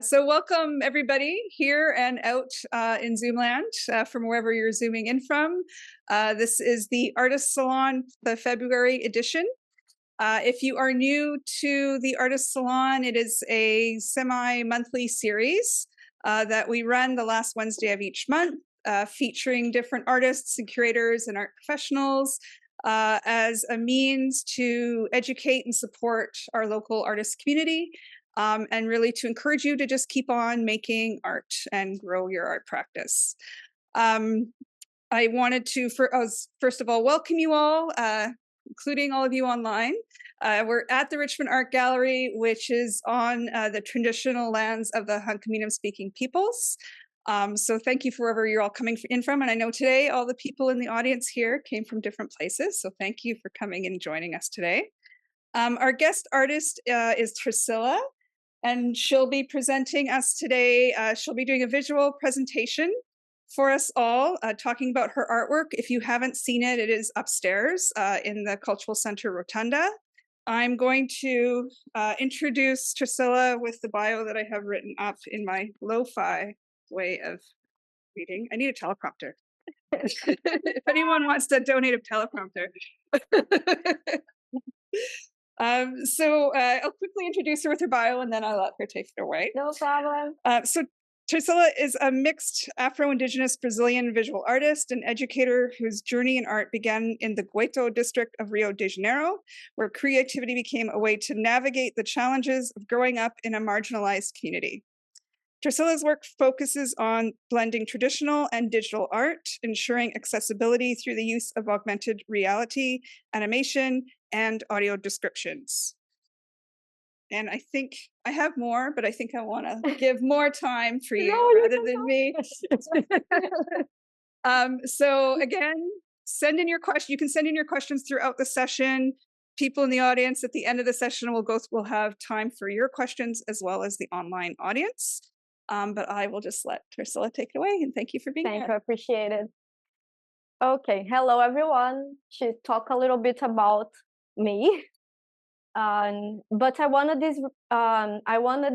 So welcome everybody here and out in Zoomland from wherever you're zooming in from. This is the Artist Salon, the February edition. If you are new to the Artist Salon, it is a semi-monthly series that we run the last Wednesday of each month, featuring different artists and curators and art professionals as a means to educate and support our local artist community. And really to encourage you to just keep on making art and grow your art practice. I wanted to, first of all, welcome you all, including all of you online. We're at the Richmond Art Gallery, which is on the traditional lands of the Hunkaminam-speaking peoples. So thank you for wherever you're all coming in from. And I know today all the people in the audience here came from different places. So thank you for coming and joining us today. Our guest artist is Tarcila, and she'll be presenting us today. She'll be doing a visual presentation for us all, talking about her artwork. If you haven't seen it, it is upstairs in the Cultural Center Rotunda. I'm going to introduce Tarcila with the bio that I have written up in my lo-fi way of reading. I need a teleprompter. If anyone wants to donate a teleprompter. So I'll quickly introduce her with her bio and then I'll let her take it away. No problem. So Tarcila is a mixed Afro-Indigenous Brazilian visual artist and educator whose journey in art began in the Gueto district of Rio de Janeiro, where creativity became a way to navigate the challenges of growing up in a marginalized community. Tarcila's work focuses on blending traditional and digital art, ensuring accessibility through the use of augmented reality, animation, and audio descriptions. And I think I have more, but I think I want to give more time for you rather than me. So again, send in your question. You can send in your questions throughout the session. People in the audience at the end of the session will have time for your questions as well as the online audience. But I will just let Tarcila take it away, and thank you for being here. Thank you, appreciate it. Okay, hello everyone. To talk a little bit about me. But I wanted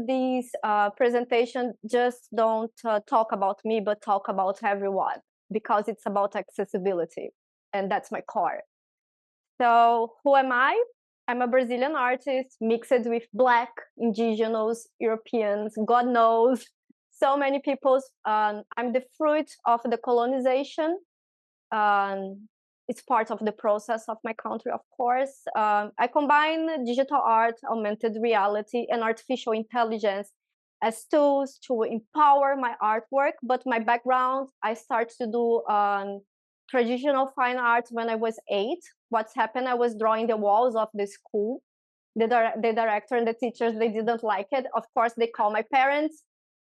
this presentation just don't talk about me, but talk about everyone, because it's about accessibility, and that's my core. So who am I? I'm a Brazilian artist mixed with Black, Indigenous, Europeans, God knows, so many peoples. I'm the fruit of the colonization. It's part of the process of my country, of course. I combine digital art, augmented reality, and artificial intelligence as tools to empower my artwork. But my background, I started to do traditional fine art when I was 8. What's happened, I was drawing the walls of the school. The director and the teachers, they didn't like it. Of course, they call my parents.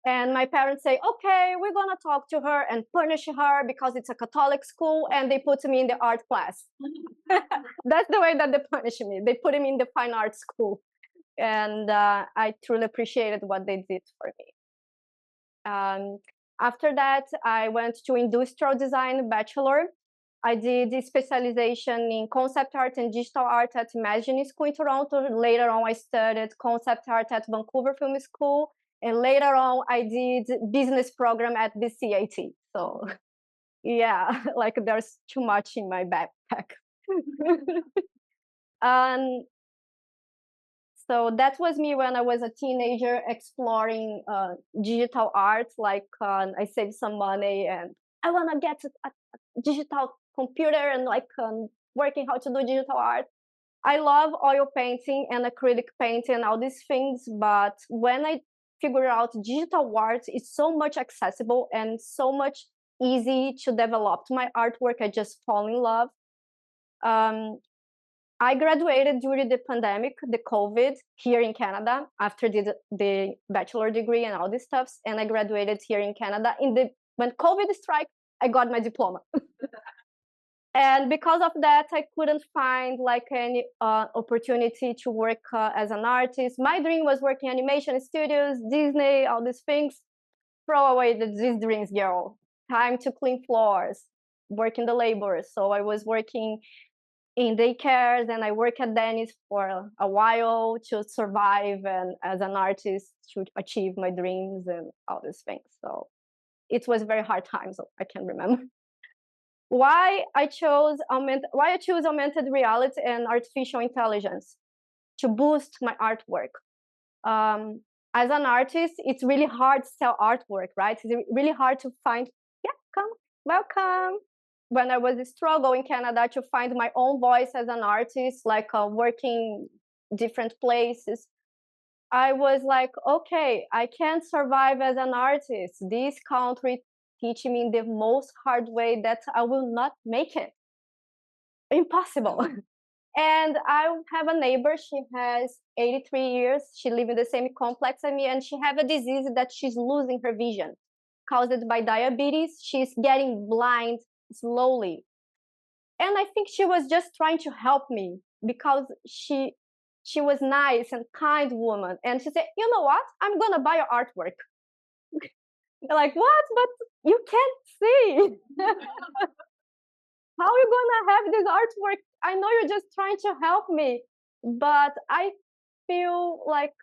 And my parents say, okay, we're going to talk to her and punish her because it's a Catholic school. And they put me in the art class. That's the way that they punish me. They put me in the fine art school. And I truly appreciated what they did for me. After that, I went to industrial design bachelor. I did a specialization in concept art and digital art at Imagine School in Toronto. Later on, I studied concept art at Vancouver Film School. And later on, I did business program at BCAT. So yeah, like there's too much in my backpack. So that was me when I was a teenager exploring digital art. Like I saved some money and I want to get a digital computer and like working how to do digital art. I love oil painting and acrylic painting and all these things. But when I figure out digital art is so much accessible and so much easy to develop my artwork, I just fall in love. I graduated during the pandemic, the COVID, here in Canada, after the bachelor degree and all this stuff. And I graduated here in Canada. When COVID struck, I got my diploma. And because of that, I couldn't find like any opportunity to work as an artist. My dream was working animation studios, Disney, all these things. Throw away these dreams, girl. Time to clean floors, work in the labor. So I was working in daycares, and I work at Dennis for a while to survive and as an artist to achieve my dreams and all these things. So it was very hard times, I can remember. Why I choose augmented reality and artificial intelligence to boost my artwork. As an artist, it's really hard to sell artwork, right? It's really hard to find, yeah, come, welcome. When I was struggling in Canada to find my own voice as an artist, like working different places, I was like, okay, I can't survive as an artist. This country teach me in the most hard way that I will not make it. Impossible. And I have a neighbor, she has 83 years, she lives in the same complex as me, and she have a disease that she's losing her vision, caused by diabetes. She's getting blind slowly. And I think she was just trying to help me because she was nice and kind woman. And she said, you know what? I'm gonna buy your artwork. Like, what? But you can't see. How are you gonna have this artwork? I know you're just trying to help me, but I feel like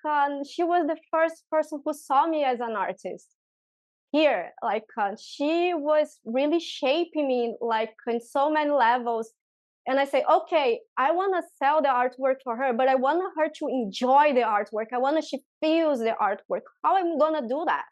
she was the first person who saw me as an artist here. Like she was really shaping me like in so many levels. And I say, okay, I want to sell the artwork for her, but I want her to enjoy the artwork. I want she feels the artwork. How am I gonna do that?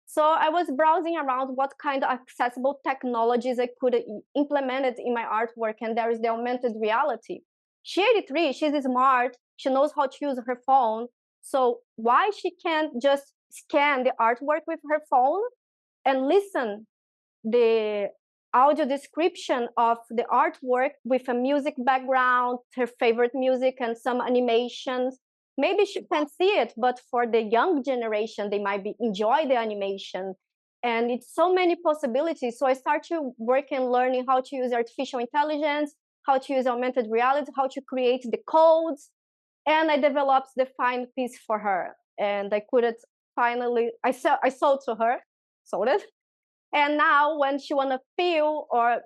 So I was browsing around what kind of accessible technologies I could implement it in my artwork, and there is the augmented reality. She's 83, she's smart, she knows how to use her phone. So why she can't just scan the artwork with her phone and listen the audio description of the artwork with a music background, her favorite music, and some animations. Maybe she can see it, but for the young generation, they might enjoy the animation. And it's so many possibilities. So I start to work and learning how to use artificial intelligence, how to use augmented reality, how to create the codes. And I developed the fine piece for her. And I couldn't finally, I sold to her, sold it. And now when she want to feel or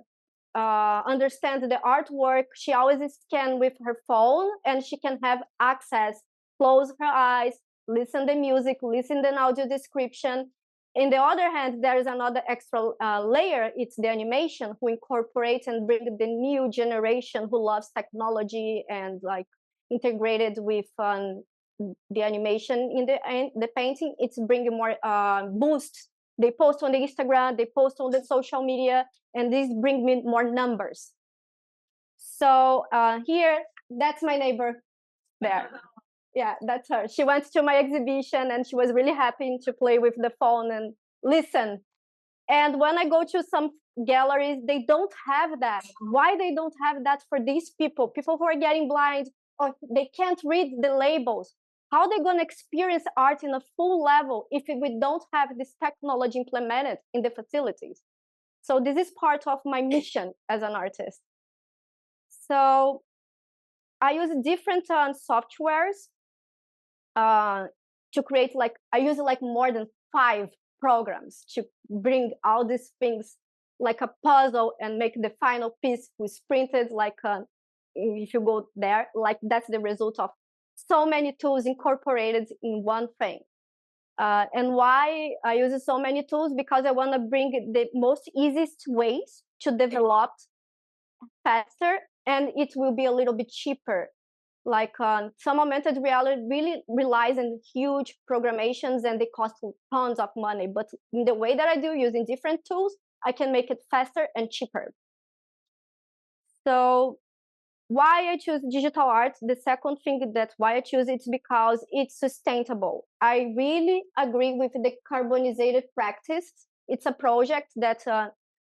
understand the artwork, she always scan with her phone and she can have access, close her eyes, listen the music, listen the audio description. In the other hand, there is another extra layer. It's the animation who incorporate and bring the new generation who loves technology and like integrated with the animation in the painting. It's bringing more boost. They post on the Instagram, they post on the social media, and this bring me more numbers. So here, that's my neighbor there. Yeah, that's her. She went to my exhibition and she was really happy to play with the phone and listen. And when I go to some galleries, they don't have that. Why they don't have that for these people who are getting blind or they can't read the labels? How are they going to experience art in a full level if we don't have this technology implemented in the facilities? So this is part of my mission as an artist. So I use different softwares to create, like, I use like more than 5 programs to bring all these things like a puzzle and make the final piece who's printed like if you go there, like that's the result of so many tools incorporated in one thing. And why I use so many tools? Because I want to bring the most easiest ways to develop faster, and it will be a little bit cheaper. Like some augmented reality really relies on huge programations and they cost tons of money. But in the way that I do, using different tools, I can make it faster and cheaper. So why I choose digital art, the second thing that why I choose it's because it's sustainable. I really agree with the carbonizated practice. It's a project that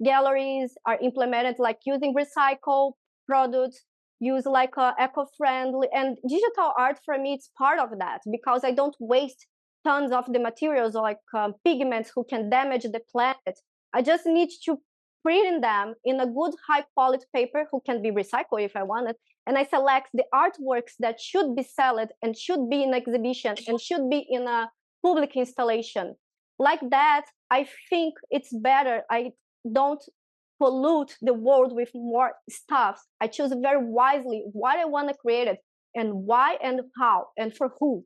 galleries are implemented, like using recycled products, use like eco-friendly, and digital art for me it's part of that because I don't waste tons of the materials like pigments who can damage the planet. I just need to print them in a good high quality paper who can be recycled if I want it, and I select the artworks that should be sold and should be in exhibition and should be in a public installation. Like that, I think it's better. I don't pollute the world with more stuff. I choose very wisely what I want to create it and why and how and for who.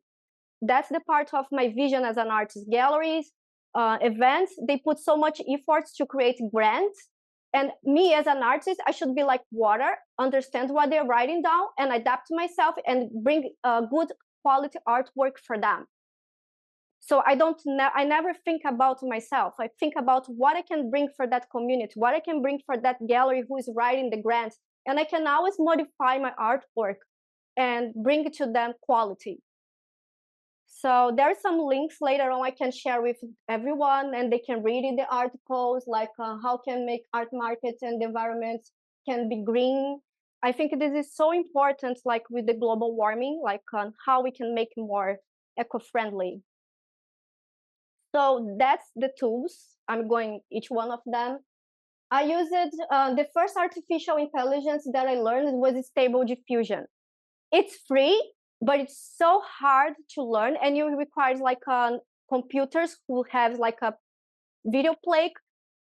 That's the part of my vision as an artist. Galleries, events, they put so much effort to create grants. And me as an artist, I should be like water, understand what they're writing down and adapt myself and bring good quality artwork for them. So I never think about myself. I think about what I can bring for that community, what I can bring for that gallery who is writing the grants. And I can always modify my artwork and bring to them quality. So there are some links later on I can share with everyone, and they can read in the articles, like how can make art markets and the environment can be green. I think this is so important, like with the global warming, like how we can make more eco-friendly. So that's the tools. I'm going each one of them. I used the first artificial intelligence that I learned was Stable Diffusion. It's free, but it's so hard to learn, and you require like computers who have like a video plaque,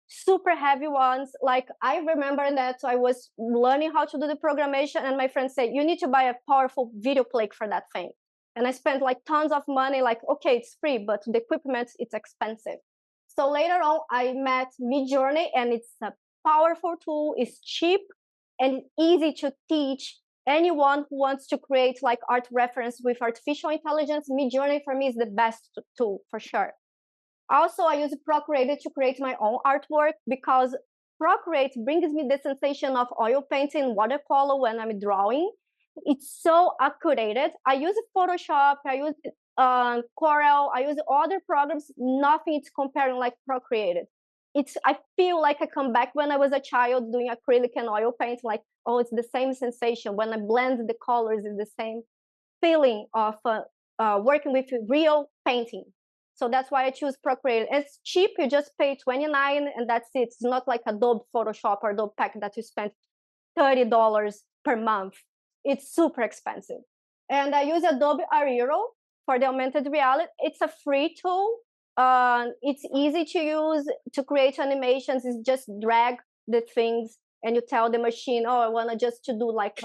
super heavy ones. Like I remember that I was learning how to do the programmation, and my friend said, you need to buy a powerful video plaque for that thing. And I spent like tons of money, like, okay, it's free, but the equipment, it's expensive. So later on, I met Midjourney, and it's a powerful tool, it's cheap and easy to teach anyone who wants to create like art reference with artificial intelligence. Midjourney for me is the best tool for sure. Also, I use Procreate to create my own artwork because Procreate brings me the sensation of oil painting, watercolor when I'm drawing. It's so accurate. I use Photoshop, I use Corel, I use other programs. Nothing is comparing like Procreate. I feel like I come back when I was a child doing acrylic and oil paint. Like, oh, it's the same sensation. When I blend the colors, it's the same feeling of working with real painting. So that's why I choose Procreate. It's cheap. You just pay $29 and that's it. It's not like Adobe Photoshop or Adobe Pack that you spend $30 per month. It's super expensive. And I use Adobe Aero for the augmented reality. It's a free tool. It's easy to use to create animations. It's just drag the things and you tell the machine, oh, I want to just to do like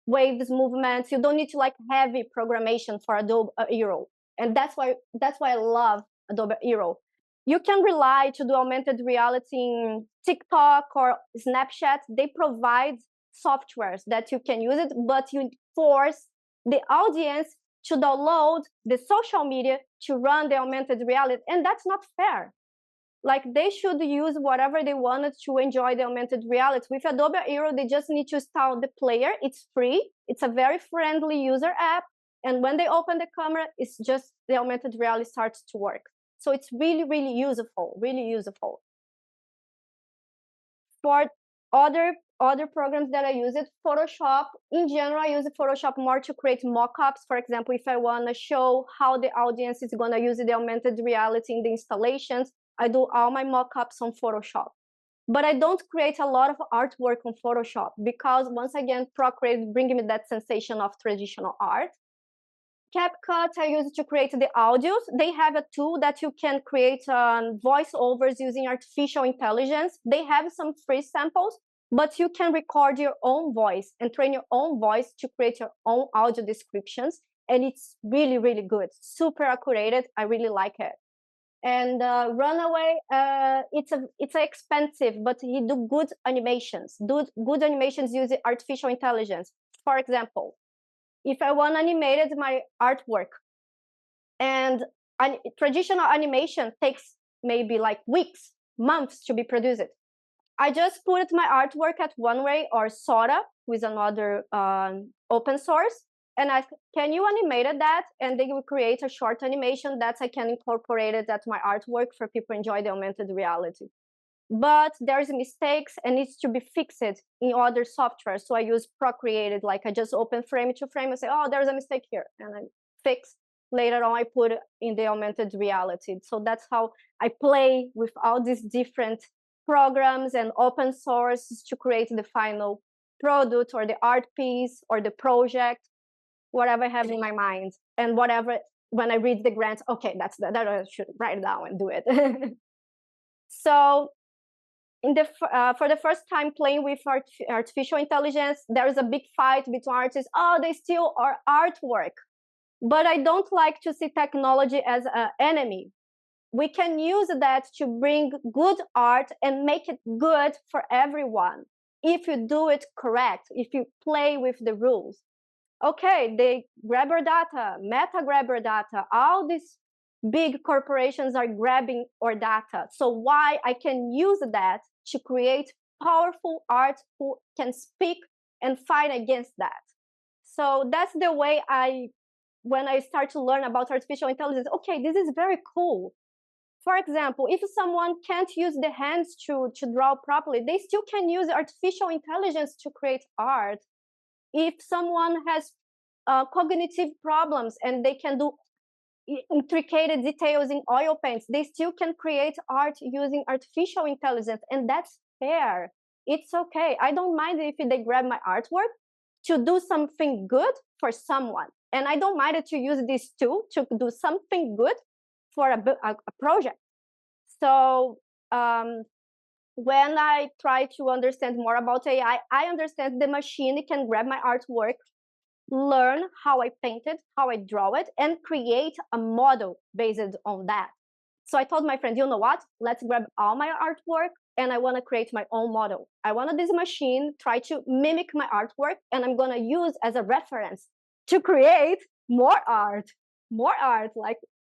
waves movements. You don't need to like heavy programmation for Adobe Aero. And that's why I love Adobe Aero. You can rely to do augmented reality in TikTok or Snapchat. They provide softwares that you can use it, but you force the audience to download the social media to run the augmented reality. And that's not fair. Like they should use whatever they wanted to enjoy the augmented reality. With Adobe Aero, they just need to install the player. It's free. It's a very friendly user app. And when they open the camera, it's just the augmented reality starts to work. So it's really, really useful, really useful. For other programs that I use it, Photoshop, in general, I use Photoshop more to create mock-ups. For example, if I want to show how the audience is going to use the augmented reality in the installations, I do all my mock-ups on Photoshop. But I don't create a lot of artwork on Photoshop because, once again, Procreate brings me that sensation of traditional art. CapCut I use to create the audios. They have a tool that you can create voiceovers using artificial intelligence. They have some free samples, but you can record your own voice and train your own voice to create your own audio descriptions. And it's really, really good. Super accurate. I really like it. And Runaway, it's expensive, but he do good animations. Good animations using artificial intelligence. For example, if I want animated my artwork, and traditional animation takes maybe like weeks, months to be produced. I just put my artwork at Runway or Sora, with another open source, and I can you animate that, and they will create a short animation that I can incorporate it at my artwork for people enjoy the augmented reality. But there's mistakes and needs to be fixed in other software. So I use Procreate, like I just open frame to frame and say, oh, there's a mistake here, and I fix. Later on, I put it in the augmented reality. So that's how I play with all these different programs and open sources to create the final product or the art piece or the project, whatever I have in my mind. And whatever, when I read the grant, okay, that I should write it down and do it. So for the first time playing with artificial intelligence, there is a big fight between artists. Oh, they steal our artwork. But I don't like to see technology as an enemy. We can use that to bring good art and make it good for everyone if you do it correct, if you play with the rules. Okay, they grab our data, Meta grab our data, all these big corporations are grabbing our data. So why I can use that to create powerful art who can speak and fight against that. So that's the way when I start to learn about artificial intelligence, okay, this is very cool. For example, if someone can't use the hands to draw properly, they still can use artificial intelligence to create art. If someone has cognitive problems and they can do intricate details in oil paints, they still can create art using artificial intelligence, and that's fair. It's okay. I don't mind if they grab my artwork to do something good for someone, and I don't mind to use this tool to do something good for a project. So when I try to understand more about AI, I understand the machine can grab my artwork, learn how I paint it, how I draw it, and create a model based on that. So I told my friend, you know what? Let's grab all my artwork and I want to create my own model. I want this machine try to mimic my artwork, and I'm going to use as a reference to create more art,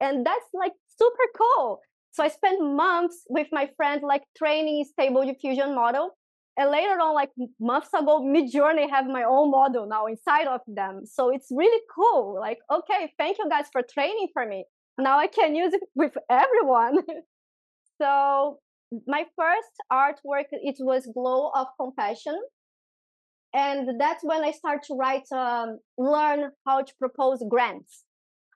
and that's like super cool. So I spent months with my friend, like training Stable Diffusion model. And later on, like months ago, Midjourney have my own model now inside of them. So it's really cool. Like, okay, thank you guys for training for me. Now I can use it with everyone. So my first artwork, it was Glow of Compassion. And that's when I start to learn how to propose grants,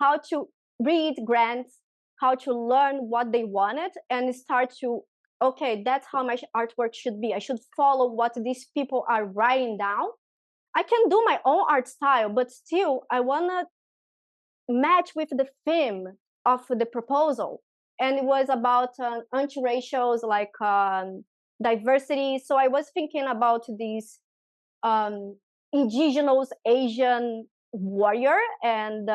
how to read grants, how to learn what they wanted, and start to, okay, that's how my artwork should be. I should follow what these people are writing down. I can do my own art style, but still, I want to match with the theme of the proposal. And it was about anti-racials, like diversity. So I was thinking about these indigenous Asian warrior, and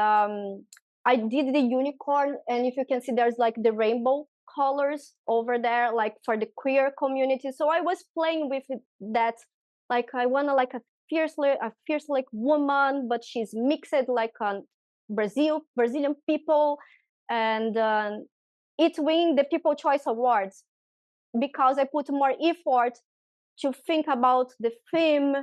I did the unicorn, and if you can see, there's like the rainbow colors over there, like for the queer community. So I was playing with that, like I want to like a fierce like woman, but she's mixed like on Brazilian people, and it win the People Choice Awards because I put more effort to think about the theme,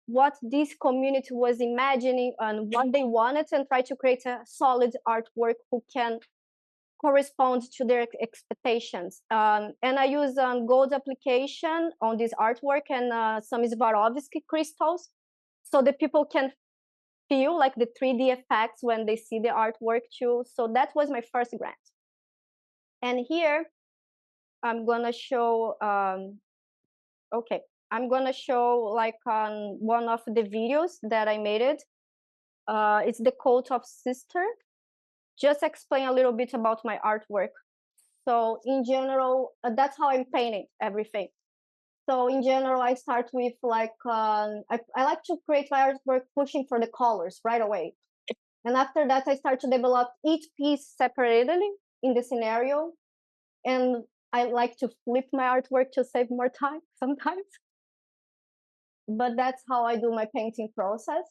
what this community was imagining and what they wanted, and try to create a solid artwork who can correspond to their expectations. And I use gold application on this artwork and some Swarovski crystals, so the people can feel like the 3D effects when they see the artwork too. So that was my first grant. And here I'm gonna show, okay, I'm gonna show like on one of the videos that I made it. It's the Cult of Sister. Just explain a little bit about my artwork. So in general, that's how I'm painting everything. So in general, I start with like, I like to create my artwork pushing for the colors right away. And after that, I start to develop each piece separately in the scenario. And I like to flip my artwork to save more time sometimes. But that's how I do my painting process.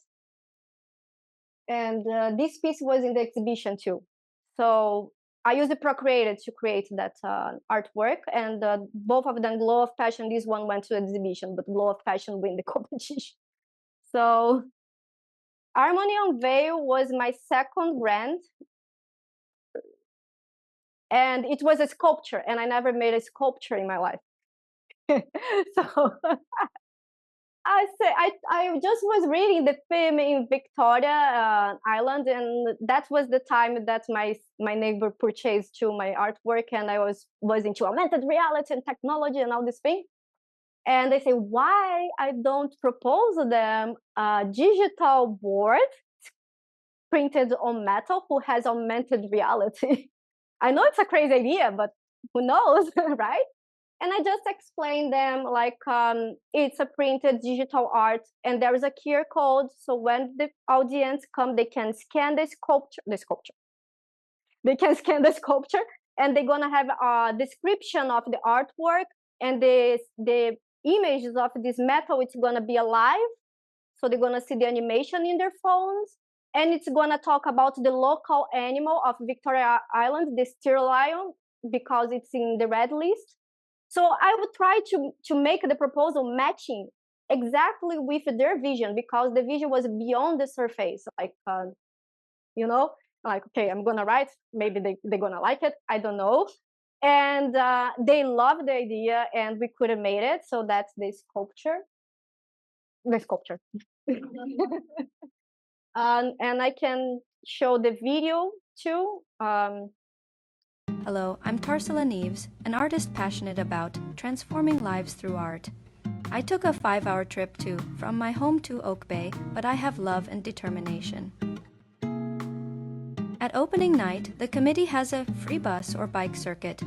And this piece was in the exhibition too. So I used the Procreated to create that artwork, and both of them, Glow of Passion, this one went to exhibition, but Glow of Passion win the competition. So Harmony on Veil was my second grant, and it was a sculpture, and I never made a sculpture in my life. So I just was reading the film in Victoria Island, and that was the time that my neighbor purchased to my artwork, and I was into augmented reality and technology and all this thing. And they say, why I don't propose them a digital board printed on metal who has augmented reality? I know it's a crazy idea, but who knows, right? And I just explained them like it's a printed digital art, and there is a QR code. So when the audience come, they can scan the sculpture. They can scan the sculpture, and they're gonna have a description of the artwork, and the images of this metal. It's gonna be alive, so they're gonna see the animation in their phones, and it's gonna talk about the local animal of Victoria Island, the steer lion, because it's in the red list. So I would try to make the proposal matching exactly with their vision, because the vision was beyond the surface. Like, you know, like, okay, I'm gonna write, maybe they're gonna like it, I don't know. And they loved the idea, and we could have made it. So that's the sculpture. And I can show the video too. Hello, I'm Tarcila Neves, an artist passionate about transforming lives through art. I took a 5-hour trip from my home to Oak Bay, but I have love and determination. At opening night, the committee has a free bus or bike circuit.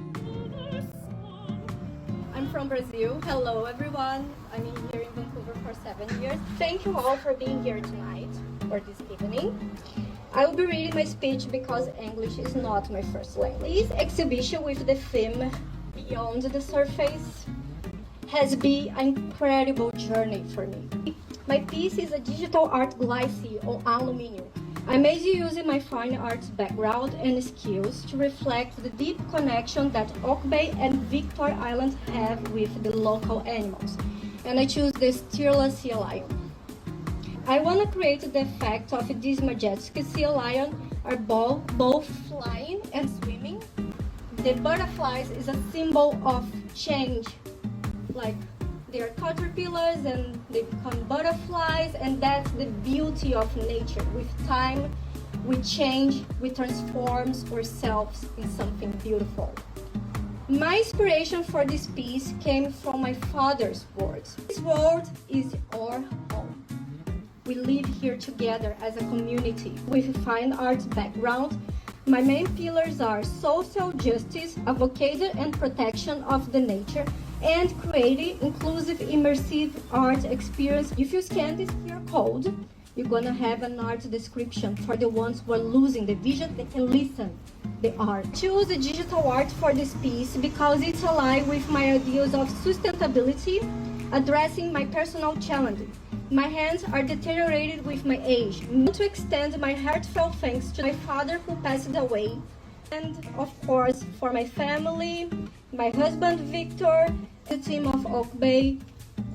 I'm from Brazil. Hello, everyone. I'm here in Vancouver for 7 years. Thank you all for being here tonight or this evening. I will be reading my speech because English is not my first language. This exhibition with the theme Beyond the Surface has been an incredible journey for me. My piece is a digital art glacis on aluminium. I made it using my fine arts background and skills to reflect the deep connection that Oak Bay and Victoria Island have with the local animals. And I choose the Tarcila sea lion. I want to create the effect of this majestic sea lion are both flying and swimming. The butterflies is a symbol of change, like they are caterpillars and they become butterflies, and that's the beauty of nature. With time, we change, we transform ourselves in something beautiful. My inspiration for this piece came from my father's words. This world is our home. We live here together as a community with a fine arts background. My main pillars are social justice, advocacy and protection of the nature, and creating inclusive, immersive art experience. If you scan this QR code, you're gonna have an art description for the ones who are losing the vision. They can listen the art. Choose the digital art for this piece because it's aligned with my ideas of sustainability, addressing my personal challenges. My hands are deteriorated with my age. I want to extend my heartfelt thanks to my father who passed away, and of course for my family, my husband Victor, the team of Oak Bay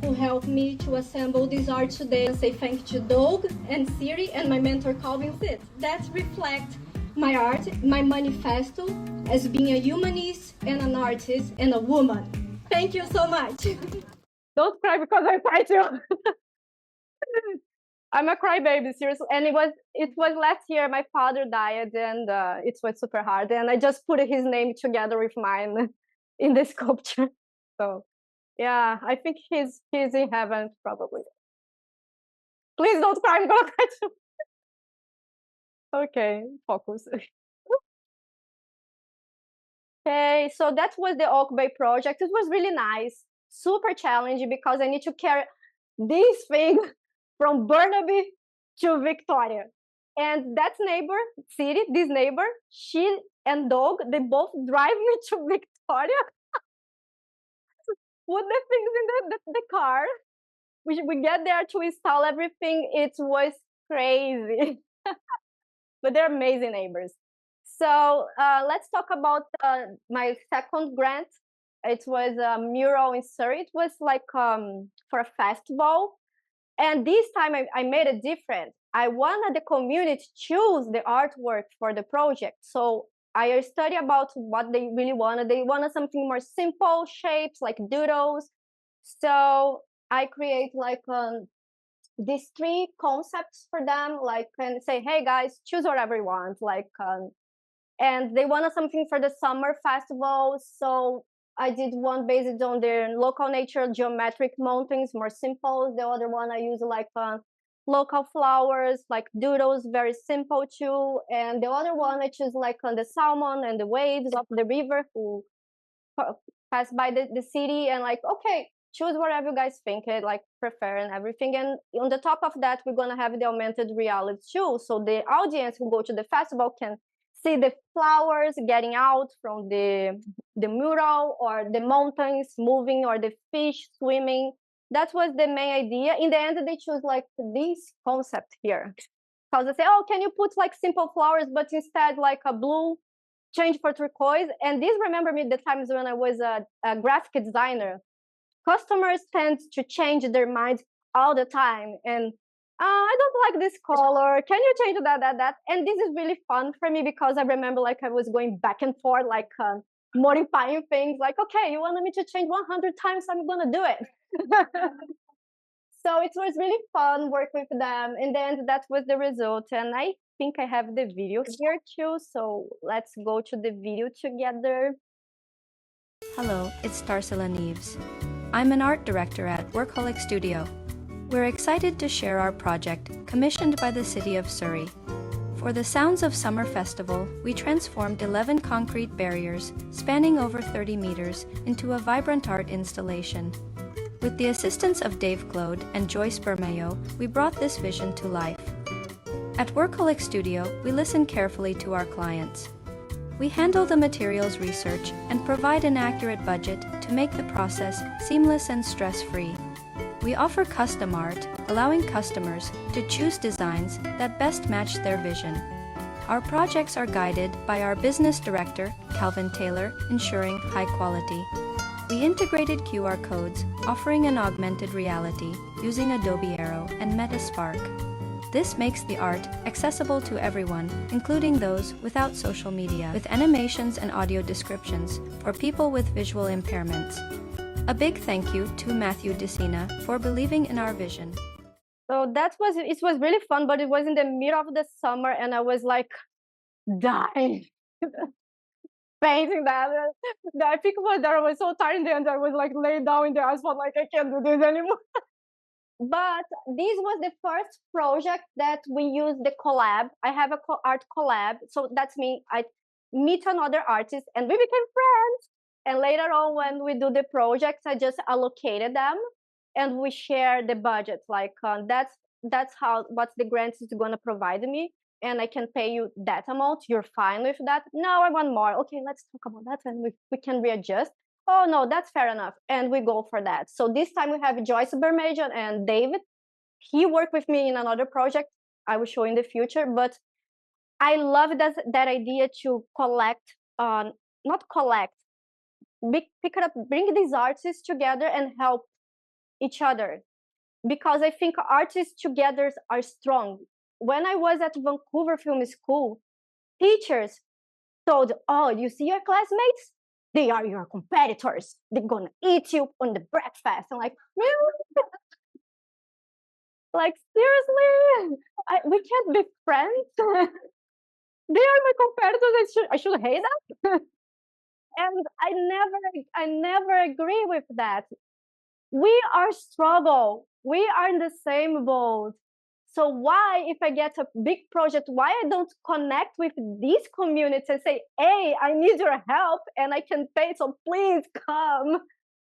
who helped me to assemble this art today. I say thank you to Doug and Siri and my mentor Calvin Sid. That reflects my art, my manifesto as being a humanist and an artist and a woman. Thank you so much. Don't cry because I cry too. I'm a crybaby, seriously. And it was last year. My father died, and it was super hard. And I just put his name together with mine in the sculpture. So, yeah, I think he's in heaven probably. Please don't cry. I'm gonna cry too. Okay, focus. Okay, so that was the Oak Bay project. It was really nice, super challenging because I need to carry this thing from Burnaby to Victoria. And that neighbor, City, this neighbor, she and Doug, they both drive me to Victoria with the things in the car. We get there to install everything. It was crazy. But they're amazing neighbors. So let's talk about my second grant. It was a mural in Surrey. It was like for a festival. And this time I made it different. I wanted the community to choose the artwork for the project. So I studied about what they really wanted. They wanted something more simple shapes, like doodles. So I create like these 3 concepts for them, like, and say, hey guys, choose whatever you want. Like, and they wanted something for the summer festival. So I did one based on their local nature, geometric mountains, more simple. The other one I use like local flowers, like doodles, very simple too. And the other one I choose like on the salmon and the waves of the river, who pass by the city and like, okay, choose whatever you guys think it like prefer and everything. And on the top of that, we're gonna have the augmented reality too. So the audience who go to the festival can see the flowers getting out from the mural, or the mountains moving, or the fish swimming. That was the main idea. In the end, they choose like this concept here. Because they say, oh, can you put like simple flowers, but instead like a blue change for turquoise? And this remember me the times when I was a graphic designer. Customers tend to change their minds all the time. And I don't like this color. Can you change that? And this is really fun for me because I remember like I was going back and forth, like modifying things. Like, okay, you wanted me to change 100 times, I'm gonna do it. So it was really fun work with them. And then that was the result. And I think I have the video here too. So let's go to the video together. Hello, it's Tarcila Neves. I'm an art director at Workaholic Studio. We're excited to share our project commissioned by the city of Surrey. For the Sounds of Summer Festival, we transformed 11 concrete barriers spanning over 30 meters into a vibrant art installation. With the assistance of Dave Claude and Joyce Bermejo, we brought this vision to life. At Workaholic Studio, we listen carefully to our clients. We handle the materials research and provide an accurate budget to make the process seamless and stress-free. We offer custom art, allowing customers to choose designs that best match their vision. Our projects are guided by our business director, Calvin Taylor, ensuring high quality. We integrated QR codes, offering an augmented reality using Adobe Aero and Metaspark. This makes the art accessible to everyone, including those without social media, with animations and audio descriptions for people with visual impairments. A big thank you to Matthew Decina for believing in our vision. So it was really fun, but it was in the middle of the summer and I was like dying. Painting that. I think I was so tired in the end, I was like laid down in the asphalt, like I can't do this anymore. But this was the first project that we used the collab. I have a art collab, so that's me. I meet another artist and we became friends. And later on, when we do the projects, I just allocated them and we share the budget. Like that's how what's the grant is going to provide me, and I can pay you that amount. You're fine with that? No, I want more. Okay, let's talk about that, and we can readjust. Oh no, that's fair enough, and we go for that. So this time we have Joyce Bermejo and David. He worked with me in another project I will show in the future, but I love that idea to collect, not collect, pick it up, bring these artists together and help each other, because I think artists together are strong. When I was at Vancouver Film School, teachers told, oh, you see your classmates? They are your competitors. They're gonna eat you on the breakfast. I'm like, really? Like, seriously? We can't be friends? They are my competitors. I should hate them? And I never agree with that. We are struggle. We are in the same boat. So why, if I get a big project, why I don't connect with these communities and say, hey, I need your help and I can pay, so please come.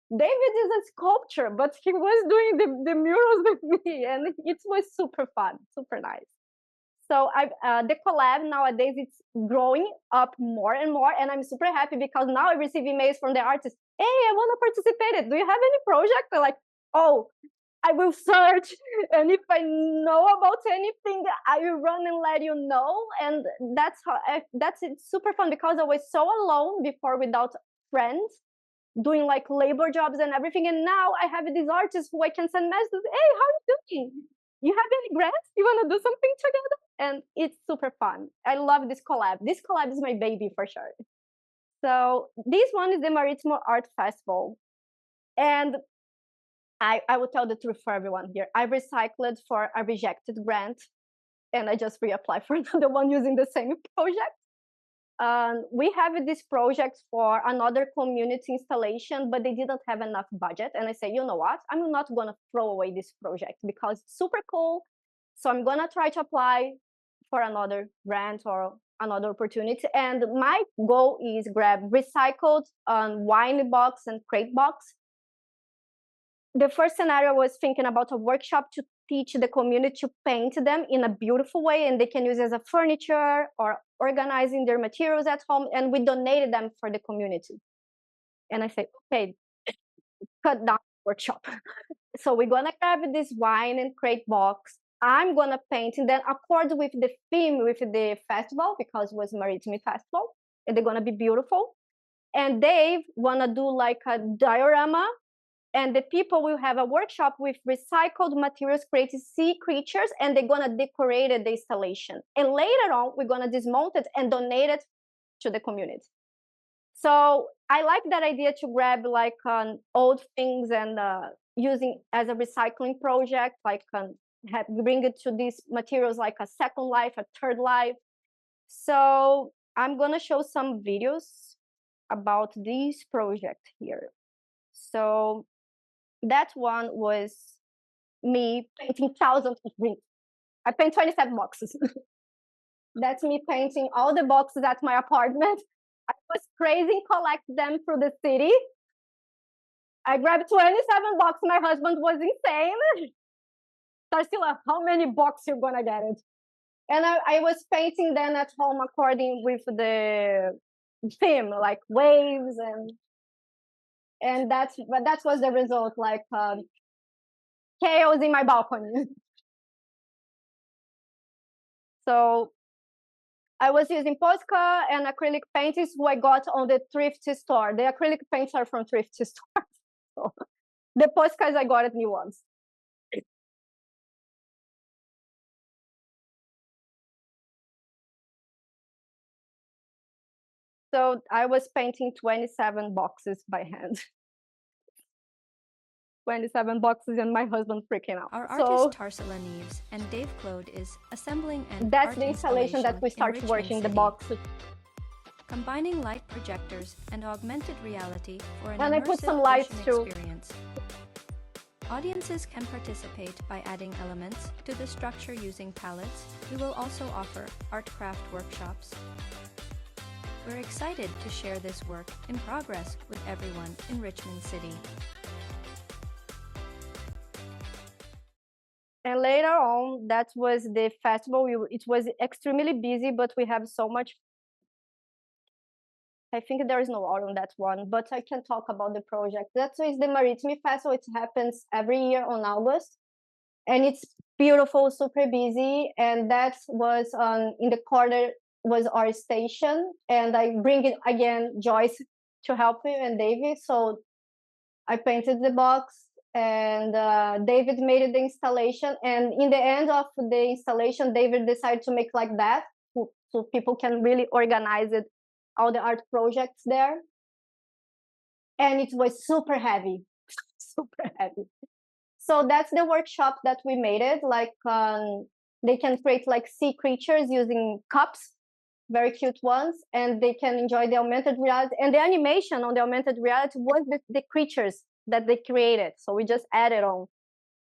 David is a sculptor, but he was doing the murals with me and it was super fun, super nice. So the collab nowadays, it's growing up more and more, and I'm super happy because now I receive emails from the artists. Hey, I want to participate. Do you have any project? They're like, oh, I will search, and if I know about anything, I will run and let you know. And that's it's super fun because I was so alone before without friends, doing like labor jobs and everything. And now I have these artists who I can send messages. Hey, how are you doing? You have any grants? You want to do something together? And it's super fun. I love this collab. This collab is my baby for sure. So this one is the Marítimo Art Festival. And I will tell the truth for everyone here. I recycled for a rejected grant and I just reapplied for another one using the same project. We have this project for another community installation, but they didn't have enough budget. And I say, you know what? I'm not going to throw away this project because it's super cool. So I'm going to try to apply for another grant or another opportunity. And my goal is grab recycled wine box and crate box. The first scenario was thinking about a workshop to teach the community to paint them in a beautiful way, and they can use as a furniture or organizing their materials at home, and we donated them for the community. And I said, okay, cut down the workshop. So we're gonna grab this wine and crate box. I'm gonna paint and then accord with the theme with the festival, because it was Maritime Festival, and they're gonna be beautiful. And Dave wanna do like a diorama, and the people will have a workshop with recycled materials, creating sea creatures, and they're gonna decorate the installation. And later on, we're gonna dismount it and donate it to the community. So I like that idea to grab like old things and using as a recycling project, like bring it to these materials like a second life, a third life. So I'm gonna show some videos about this project here. So that one was me painting thousands of rings. I paint 27 boxes. That's me painting all the boxes at my apartment. I was crazy, collect them through the city. I grabbed 27 boxes. My husband was insane. Tarcila, how many boxes you gonna get it? And I was painting them at home according with the theme, like waves, and that was the result, like chaos in my balcony. So I was using Posca and acrylic paints who I got on the thrift store. The acrylic paints are from thrift store. So the Poscas I got at new ones. So I was painting 27 boxes by hand. 27 boxes and my husband freaking out. Our artist Tarcila Neves and Dave Claude is assembling an that's art the installation that we start in working the Richmond boxes. combining light projectors and augmented reality for an And I put immersive some lights vision too. experience. Audiences can participate by adding elements to the structure using palettes. We will also offer art craft workshops. We're excited to share this work in progress with everyone in Richmond City. And later on, that was the festival. It was extremely busy, but we have so much. I think there is no art on that one, but I can talk about the project. That is the Maritime Festival. It happens every year on August, and it's beautiful, super busy. And that was in the corner was our station, and I bring it again, Joyce, to help me and David. So I painted the box, and David made the installation. And in the end of the installation, David decided to make like that, so people can really organize it, all the art projects there. And it was super heavy, super heavy. So that's the workshop that we made it. Like they can create like sea creatures using cups, very cute ones, and they can enjoy the augmented reality. And the animation on the augmented reality was the creatures that they created. So we just added on.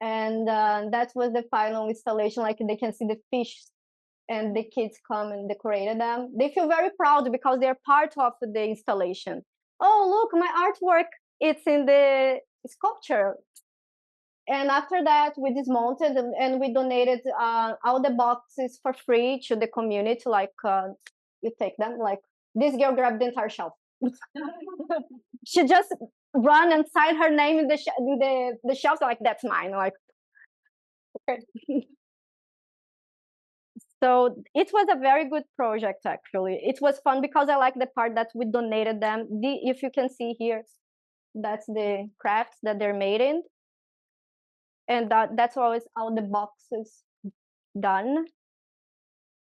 And that was the final installation. Like they can see the fish, and the kids come and decorated them. They feel very proud because they're part of the installation. Oh, look, my artwork, it's in the sculpture. And after that, we dismounted and we donated all the boxes for free to the community. Like you take them, like this girl grabbed the entire shelf. She just run and sign her name in the shelf, like that's mine. Like, okay. So it was a very good project, actually. It was fun because I like the part that we donated them. If you can see here, that's the crafts that they're made in. And that's always all the boxes done.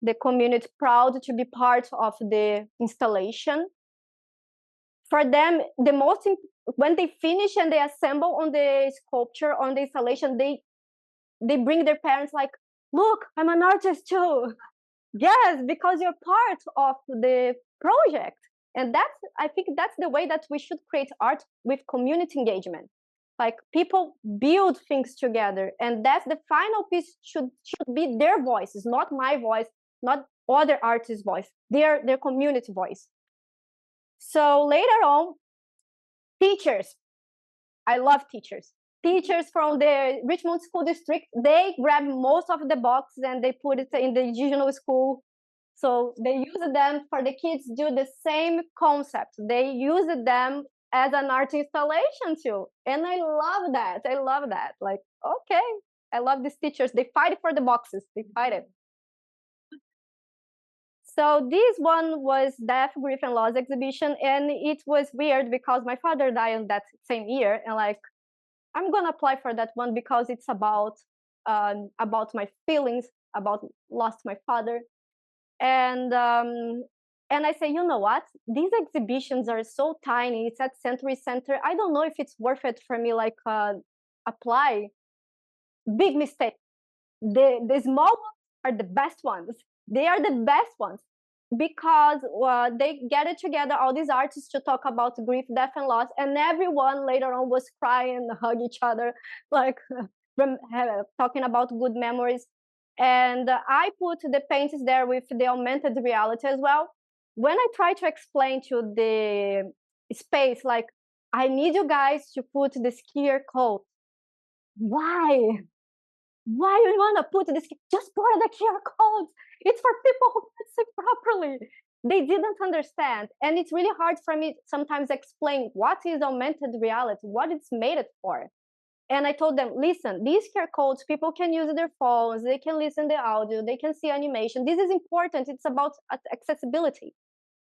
The community proud to be part of the installation. For them, when they finish and they assemble on the sculpture, on the installation, they bring their parents like, look, I'm an artist too. Yes, because you're part of the project. And I think that's the way that we should create art, with community engagement. Like people build things together, and that's the final piece should be their voices, not my voice, not other artists' voice, their community voice. So later on, teachers, I love teachers. Teachers from the Richmond School District, they grab most of the boxes and they put it in the indigenous school. So they use them for the kids do the same concept. They use them as an art installation too. And I love that. I love that. Like, okay, I love these teachers. They fight for the boxes. They fight it. So this one was Death, Grief, and Loss exhibition. And it was weird because my father died in that same year. And like, I'm gonna apply for that one because it's about my feelings, about lost my father. And I say, you know what? These exhibitions are so tiny. It's at Century Center. I don't know if it's worth it for me, like apply. Big mistake. The small ones are the best ones. They are the best ones because they gathered together all these artists to talk about grief, death, and loss, and everyone later on was crying and hug each other, like talking about good memories. And I put the paintings there with the augmented reality as well. When I try to explain to the space, like, I need you guys to put the skier coat. Why? Why you want to put this? Just put the QR codes. It's for people who can't see properly. They didn't understand. And it's really hard for me sometimes explain what is augmented reality, what it's made it for. And I told them, listen, these QR codes, people can use their phones, they can listen to audio, they can see animation. This is important. It's about accessibility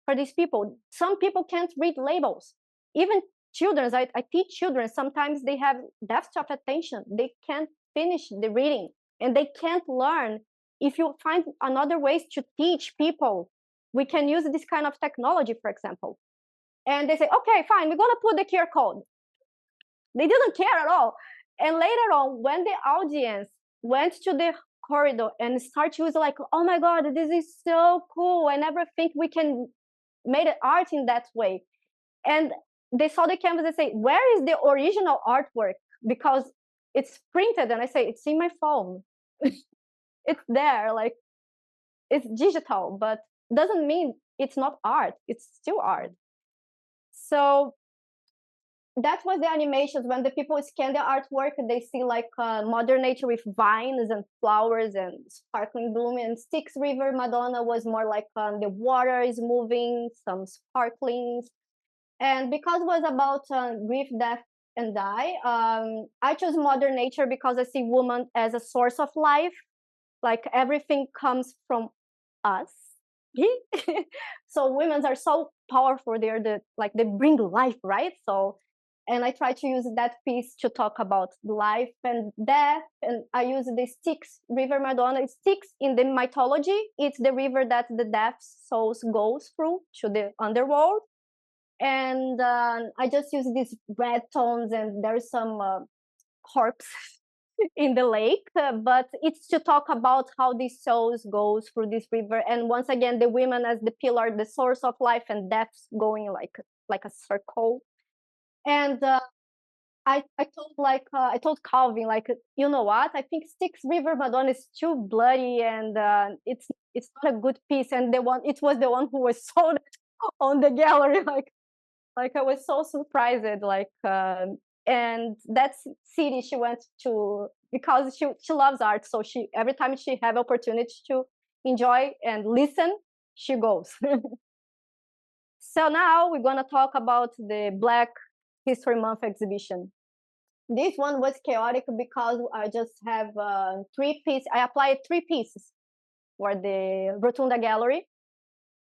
for these people. Some people can't read labels. Even children, I teach children, sometimes they have deficit of attention. They can't finish the reading and they can't learn. If you find another ways to teach people, we can use this kind of technology, for example. And they say, okay, fine, we're gonna put the QR code. They didn't care at all. And later on, when the audience went to the corridor and start to use like, oh my God, this is so cool. I never think we can make art in that way. And they saw the canvas and say, where is the original artwork? Because it's printed. And I say, it's in my phone. It's there, like it's digital, but doesn't mean it's not art. It's still art. So that was the animations. When the people scan the artwork, they see like modern nature with vines and flowers and sparkling bloom. And Styx River Madonna was more like the water is moving, some sparklings. And because it was about grief, death, and die, I chose modern nature because I see woman as a source of life. Like everything comes from us. So women are so powerful. They're they bring life, right? So, and I try to use that piece to talk about life and death. And I use the Styx River Madonna. Styx in the mythology, it's the river that the death souls goes through to the underworld. And I just use these red tones, and there's some corpse in the lake, but it's to talk about how these souls goes through this river. And once again, the women as the pillar, the source of life, and death's going like a circle. And I told Calvin, like, you know what? I think Styx River Madonna is too bloody, and it's not a good piece. And it was the one who was sold on the gallery, like I was so surprised, and that's city she went to because she loves art. So she every time she have opportunity to enjoy and listen, she goes. So now we're gonna talk about the Black History Month exhibition. This one was chaotic because I just have 3 pieces. I applied 3 pieces for the Rotunda Gallery,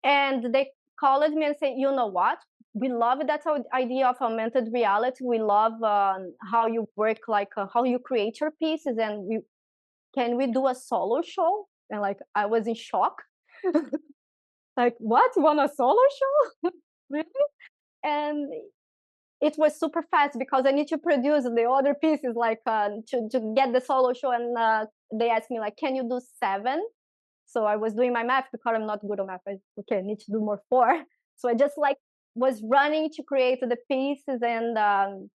and they called me and said, you know what? We love that idea of augmented reality. We love how you work, how you create your pieces, and can we do a solo show? And like I was in shock. Like, what? You want a solo show? Really? And it was super fast because I need to produce the other pieces, to get the solo show. And they asked me, like, can you do 7? So I was doing my math because I'm not good on math. Okay, I need to do more 4. So I just was running to create the pieces. And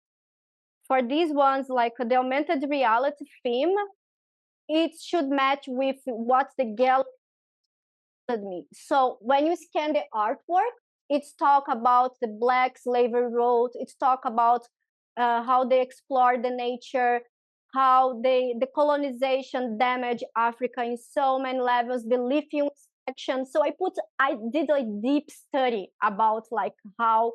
for these ones, like the augmented reality theme, it should match with what the gallery me. So when you scan the artwork, it's talk about the Black slavery road. It's talk about how they explored the nature, how the colonization damaged Africa in so many levels, the lithium section. So I did a deep study about like how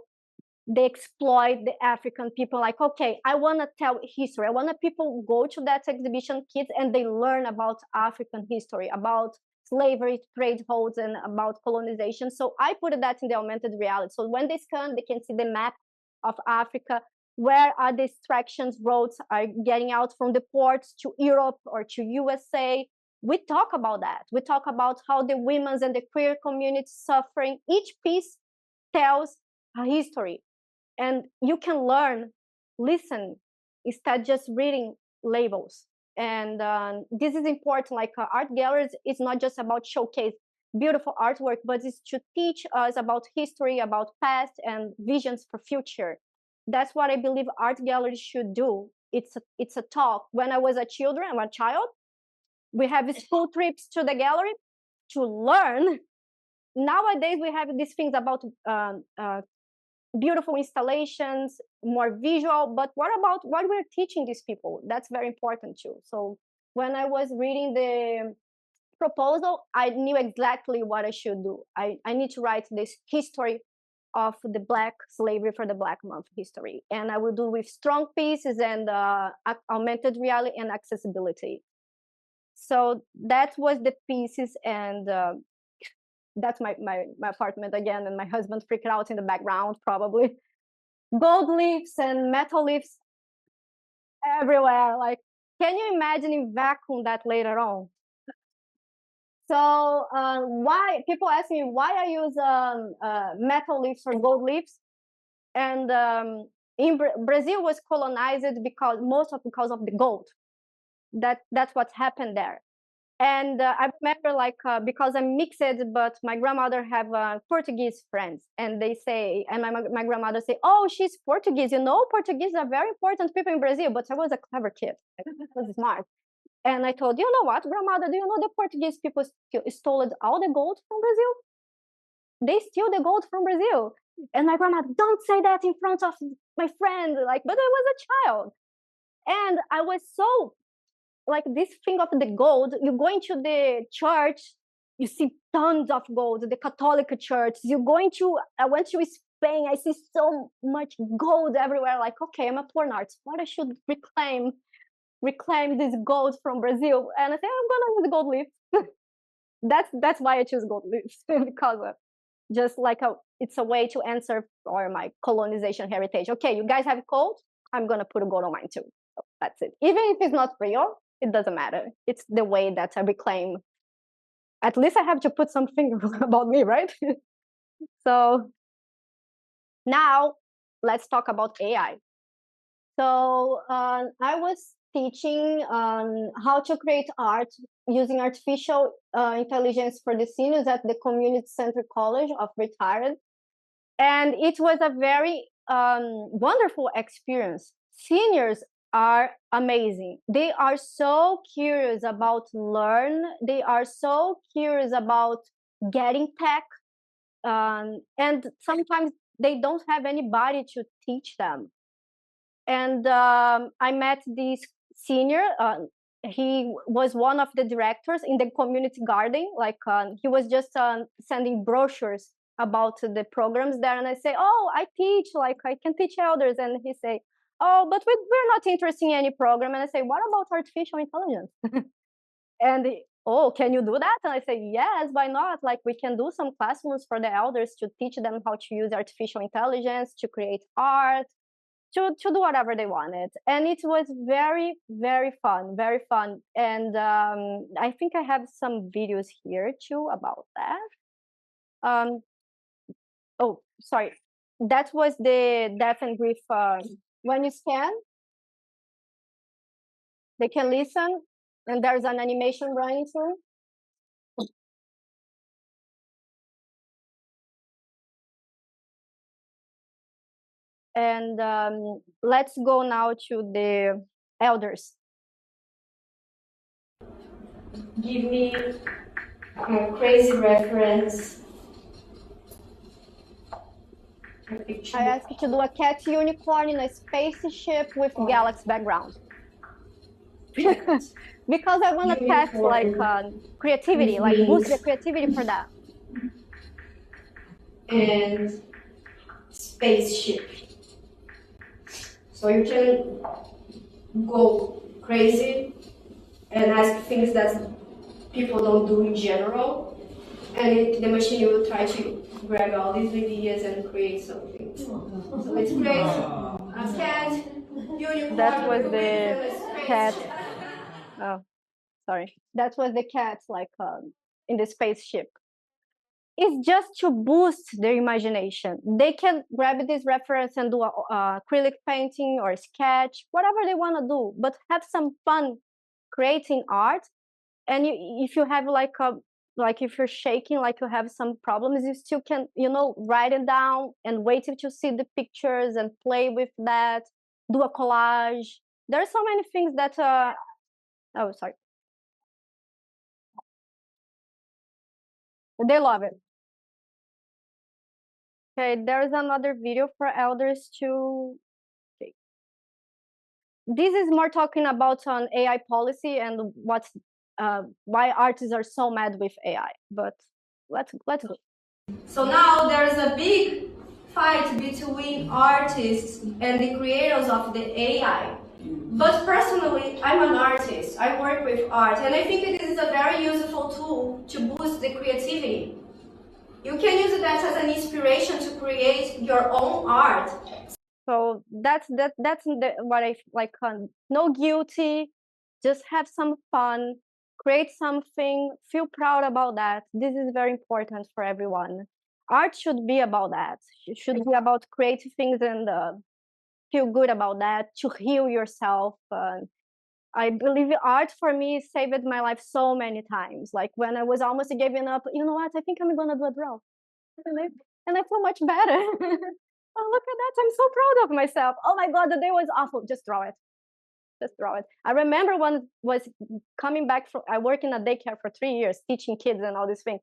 they exploit the African people. Like, okay, I want to tell history. I want to people go to that exhibition, kids, and they learn about African history, about slavery, trade routes, and about colonization. So I put that in the augmented reality. So when they scan, they can see the map of Africa. Where are the extractions roads are getting out from the ports to Europe or to USA? We talk about that. We talk about how the women's and the queer community suffering. Each piece tells a history, and you can learn, listen, instead just reading labels. And this is important. Like art galleries, it's not just about showcase beautiful artwork, but it's to teach us about history, about past, and visions for future. That's what I believe art galleries should do. It's a talk. When I was a child, we have school trips to the gallery to learn. Nowadays, we have these things about beautiful installations, more visual, but what about what we're teaching these people? That's very important too. So when I was reading the proposal, I knew exactly what I should do. I need to write this history of the Black slavery for the Black Month history. And I will do with strong pieces and augmented reality and accessibility. So that was the pieces, and that's my apartment again, and my husband freaked out in the background probably. Gold leaves and metal leaves everywhere. Like, can you imagine in vacuum that later on? So why people ask me why I use metal leaves or gold leaves, and Brazil was colonized because of the gold. That's what happened there. And I remember, like, because I'm mixed, but my grandmother have Portuguese friends, and they say, and my grandmother say, "Oh, she's Portuguese. You know, Portuguese are very important people in Brazil." But I was a clever kid. I was smart, and I told, you know what, grandmother, do you know the Portuguese people stole all the gold from Brazil? They steal the gold from Brazil. And my grandmother, don't say that in front of my friend. Like, but I was a child, and I was so like this thing of the gold. You go into the church, you see tons of gold. The Catholic church. You going to I went to Spain. I see so much gold everywhere. Like, okay, I'm a porn artist. What I should reclaim this gold from Brazil? And I say I'm gonna use gold leaf. That's why I choose gold leaves because just like it's a way to answer for my colonization heritage. Okay, you guys have gold. I'm gonna put a gold on mine too. So that's it. Even if it's not real, it doesn't matter. It's the way that I reclaim. At least I have to put something about me, right? So now let's talk about AI. So I was teaching how to create art using artificial intelligence for the seniors at the Community Center College of Retired. And it was a very wonderful experience. Seniors are amazing. They are so curious about learn. They are so curious about getting tech. And sometimes they don't have anybody to teach them. And I met this senior. He was one of the directors in the community garden. Like he was just sending brochures about the programs there, and I say, "Oh, I teach. Like I can teach elders." And he say, "Oh, but we're not interested in any program." And I say, "What about artificial intelligence?" And oh, can you do that? And I say, yes, why not? Like we can do some classrooms for the elders to teach them how to use artificial intelligence to create art, to do whatever they wanted. And it was very, very fun, very fun. And I think I have some videos here too about that. Oh, sorry. That was the deaf and grief. When you scan, they can listen, and there's an animation running through. And let's go now to the elders. Give me crazy reference. I asked you to do a cat unicorn in a spaceship with galaxy background. Because I want to test like creativity, like boost the creativity for that. And spaceship. So you can go crazy and ask things that people don't do in general, and the machine will try to grab all these ideas and create something. So let's create a cat unicorn. That was the cat. Oh, sorry. That was the cat, like in the spaceship. It's just to boost their imagination. They can grab this reference and do a acrylic painting or sketch, whatever they want to do, but have some fun creating art. And if you have like if you're shaking, like you have some problems, you still can, write it down and wait till you see the pictures and play with that, do a collage. There are so many things that, oh, sorry. They love it. Okay, there's another video for elders too. Okay. This is more talking about on AI policy and why artists are so mad with AI. But let's go. So now there's a big fight between artists and the creators of the AI. But personally, I'm an artist. I work with art, and I think this is a very useful tool to boost the creativity. You can use that as an inspiration to create your own art. So that's what I like. No guilty, just have some fun, create something, feel proud about that. This is very important for everyone. Art should be about that. It should be about creating things and feel good about that, to heal yourself. I believe art for me saved my life so many times. Like when I was almost giving up, you know what? I think I'm gonna do a draw, and I feel much better. Oh, look at that! I'm so proud of myself. Oh my god, the day was awful. Just draw it. Just draw it. I remember when was coming back from. I worked in a daycare for 3 years, teaching kids and all these things.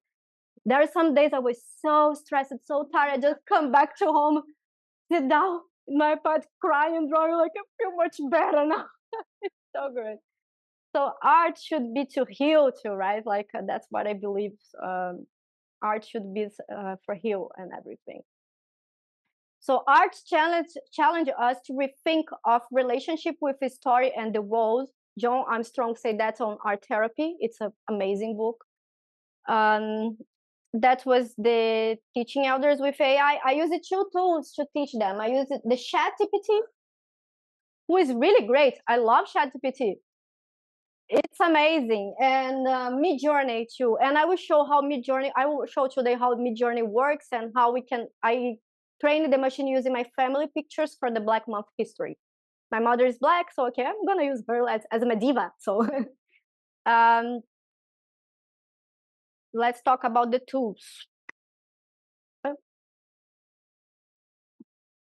There are some days I was so stressed, so tired. I just come back to home, sit down in my bed, cry and draw. Like I feel much better now. It's so good. So art should be to heal too, right? Like that's what I believe. Art should be for heal and everything. So art challenge us to rethink of relationship with the story and the world. John Armstrong said that on Art Therapy. It's an amazing book. That was the teaching elders with AI. I use two tools to teach them. I use the ChatGPT, who is really great. I love ChatGPT. It's amazing, and Midjourney too. And I will show how Midjourney. I will show today how Midjourney works and how we can. I trained the machine using my family pictures for the Black Month history. My mother is Black, so okay, I'm gonna use her as my diva. So, let's talk about the tools.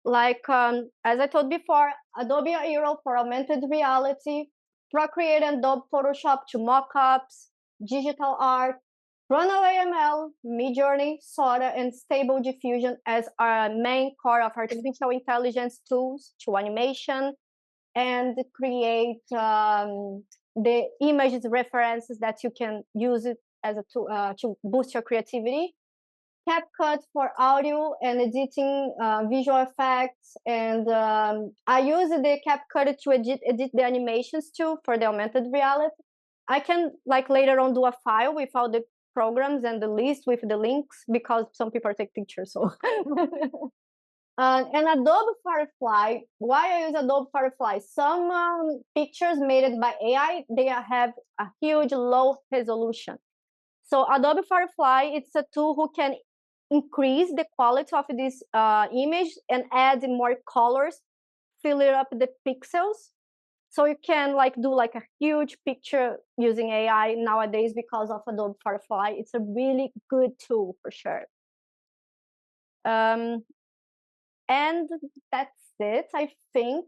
Like as I told before, Adobe Aero for augmented reality, Procreate and Adobe Photoshop to mockups, digital art, Runaway ML, Midjourney, Sora, and Stable Diffusion as our main core of artificial intelligence tools to animation and create the images references that you can use it as a tool to boost your creativity. CapCut for audio and editing visual effects, and I use the CapCut to edit the animations too for the augmented reality. I can like later on do a file with all the programs and the list with the links because some people take pictures. So and Adobe Firefly. Why I use Adobe Firefly? Some pictures made by AI, they have a huge low resolution. So Adobe Firefly, it's a tool who can increase the quality of this image and add more colors, fill it up the pixels. So you can like do like a huge picture using AI nowadays because of Adobe Firefly. It's a really good tool for sure. And that's it, I think.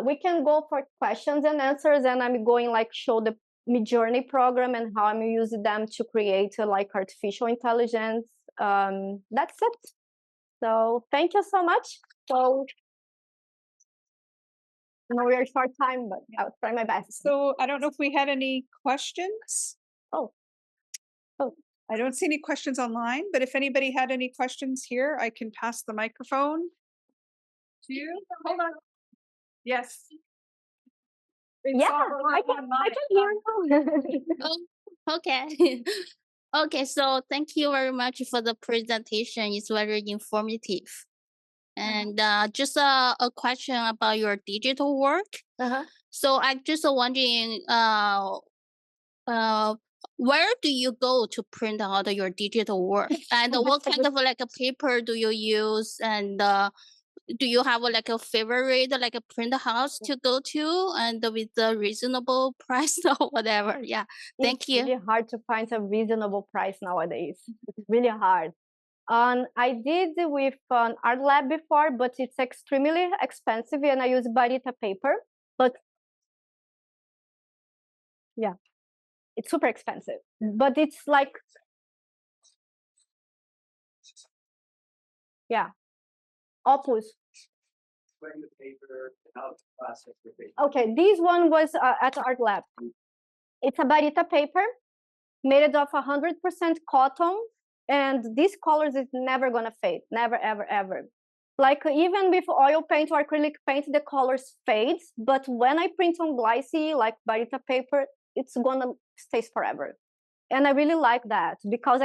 We can go for questions and answers, and I'm going like show Midjourney program and how I'm using them to create like artificial intelligence. That's it. So thank you so much. So we're short time, but I'll try my best. So I don't know if we had any questions. Oh. I don't see any questions online, but if anybody had any questions here, I can pass the microphone to you. Hold on. Yes. Yeah, I can hear you. Oh, okay. Okay, so thank you very much for the presentation. It's very informative. And just a question about your digital work. So I'm just wondering, where do you go to print out your digital work? And what kind of like a paper do you use? And do you have like a favorite like a print house to go to and with a reasonable price or whatever? Yeah, thank you. It's really hard to find a reasonable price nowadays. It's really hard. I did with an art lab before, but it's extremely expensive and I use Barita paper. But yeah, it's super expensive. But it's like, yeah, Opus. Okay, this one was at art lab. It's a Barita paper made of 100% cotton, and these colors is never gonna fade, never, ever, ever. Like even with oil paint or acrylic paint, the colors fades, but when I print on Glycy, like Barita paper, it's gonna stay forever. And I really like that because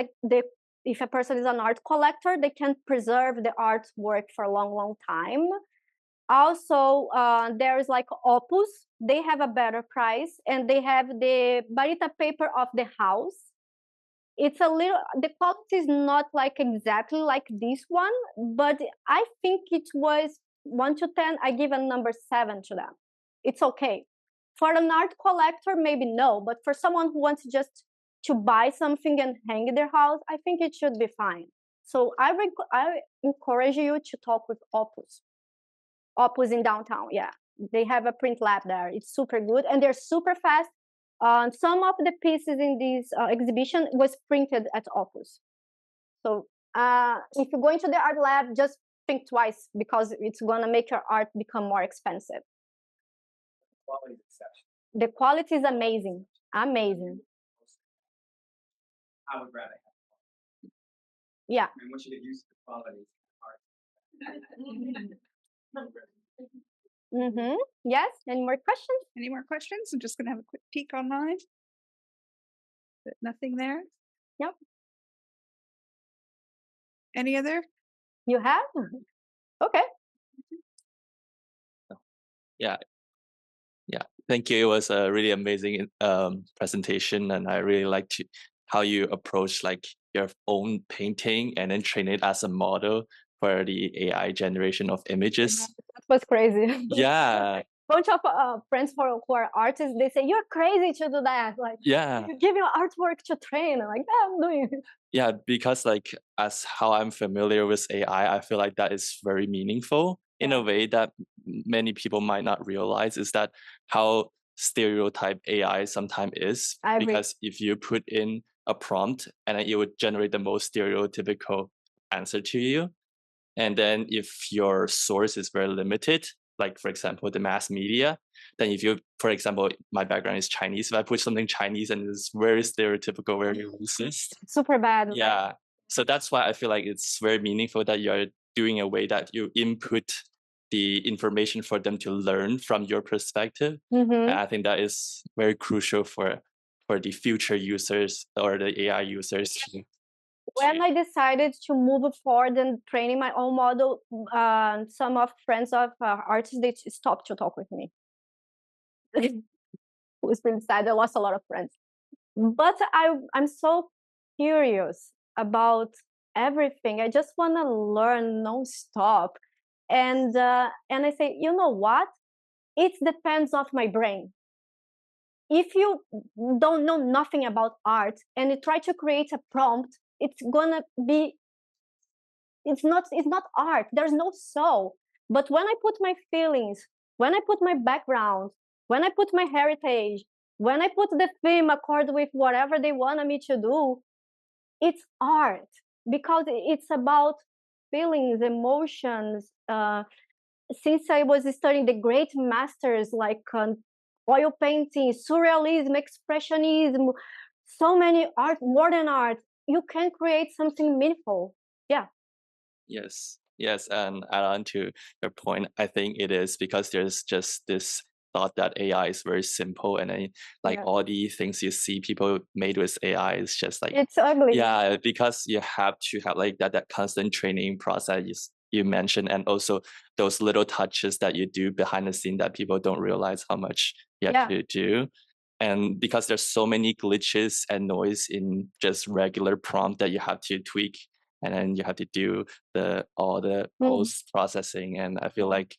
if a person is an art collector, they can preserve the artwork for a long, long time. Also, there's like Opus. They have a better price, and they have the Barita paper of the house. It's a little, the quality is not like exactly like this one, but I think it was 1 to 10. I give a number 7 to them. It's okay. For an art collector, maybe no, but for someone who wants just to buy something and hang in their house, I think it should be fine. So I encourage you to talk with Opus. Opus in downtown, yeah. They have a print lab there. It's super good, and they're super fast. Some of the pieces in this exhibition was printed at Opus. So if you're going to the art lab, just think twice because it's gonna make your art become more expensive. The quality is amazing, amazing. I would rather have. Yeah. I want you to use the quality Mm-hmm. Yes. Any more questions? Any more questions? I'm just going to have a quick peek online. But nothing there. Yep. Any other? You have? Okay. Yeah. Thank you. It was a really amazing presentation, and I really liked how you approach like your own painting and then train it as a model for the AI generation of images. That was crazy. Yeah. Bunch of friends who are artists, they say you're crazy to do that. Like, yeah, you give your artwork to train. I'm like, yeah, I'm doing it. yeah. Because like as how I'm familiar with AI, I feel like that is very meaningful in a way that many people might not realize. Is that how stereotype AI sometimes is? I agree. Because if you put in a prompt and then it would generate the most stereotypical answer to you, and then if your source is very limited, like for example the mass media, then if you, for example, my background is Chinese, if I put something Chinese and it's very stereotypical, very racist, Super bad. yeah. So that's why I feel like it's very meaningful that you're doing a way that you input the information for them to learn from your perspective. And I think that is very crucial for the future users or the AI users. When I decided to move forward and training my own model, some of friends of artists, they stopped to talk with me. It was pretty sad. I lost a lot of friends. But I'm so curious about everything. I just want to learn non-stop. And I say, you know what? It depends of my brain. If you don't know nothing about art and you try to create a prompt, it's gonna be, it's not art. There's no soul. But when I put my feelings, when I put my background, when I put my heritage, When I put the theme accord with whatever they wanted me to do, it's art because it's about feelings, emotions. Since I was studying the great masters like oil painting, surrealism, expressionism, so many art, modern art, you can create something meaningful. Yeah. Yes, yes, and add on to your point, I think it is because there's just this thought that AI is very simple, and then like Yeah. all the things you see people made with AI is just like It's ugly. yeah, because you have to have like that constant training process you mentioned, and also those little touches that you do behind the scene that people don't realize how much you have to do. And because there's so many glitches and noise in just regular prompt that you have to tweak, and then you have to do all the post processing. And I feel like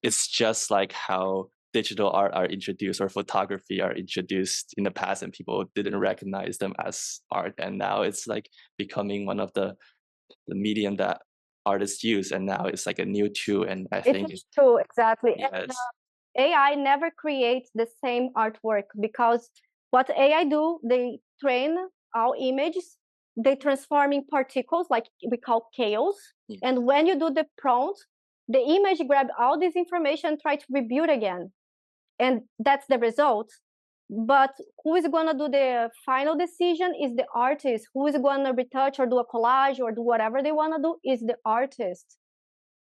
it's just like how digital art are introduced or photography are introduced in the past, and people didn't recognize them as art, and now it's like becoming one of the medium that artists use, and now it's like a new tool. And I think It's true, exactly. And, yes, AI never creates the same artwork because what AI do, they train our images, they transform in particles like we call chaos. Yeah. And when you do the prompt, the image grab all this information, try to rebuild again. And that's the result. But who is going to do the final decision is the artist. Who is going to retouch or do a collage or do whatever they want to do is the artist.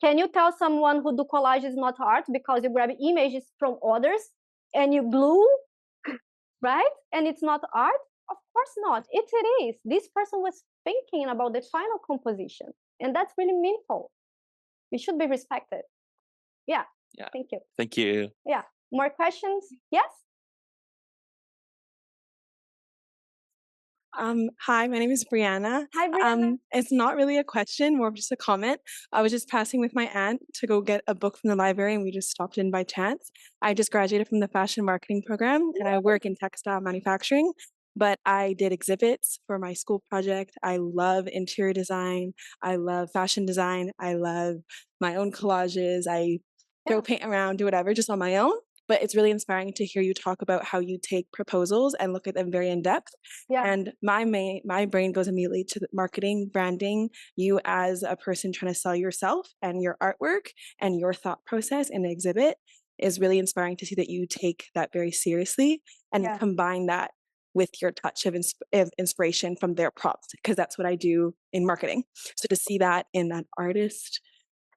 Can you tell someone who do collage is not art because you grab images from others and you glue, right? And it's not art? Of course not. It is. This person was thinking about the final composition, and that's really meaningful. It should be respected. Yeah. Yeah. Thank you. Thank you. Yeah. More questions? Yes? Hi, my name is Brianna. Hi, Brianna. It's not really a question, more of just a comment. I was just passing with my aunt to go get a book from the library, and we just stopped in by chance. I just graduated from the fashion marketing program, and I work in textile manufacturing, but I did exhibits for my school project. I love interior design. I love fashion design. I love my own collages. I throw paint around, do whatever, just on my own. But it's really inspiring to hear you talk about how you take proposals and look at them very in depth. Yeah. And my brain goes immediately to the marketing, branding, you as a person trying to sell yourself and your artwork and your thought process in the exhibit is really inspiring to see that you take that very seriously and combine that with your touch of inspiration from their prompts, because that's what I do in marketing. So to see that in that artist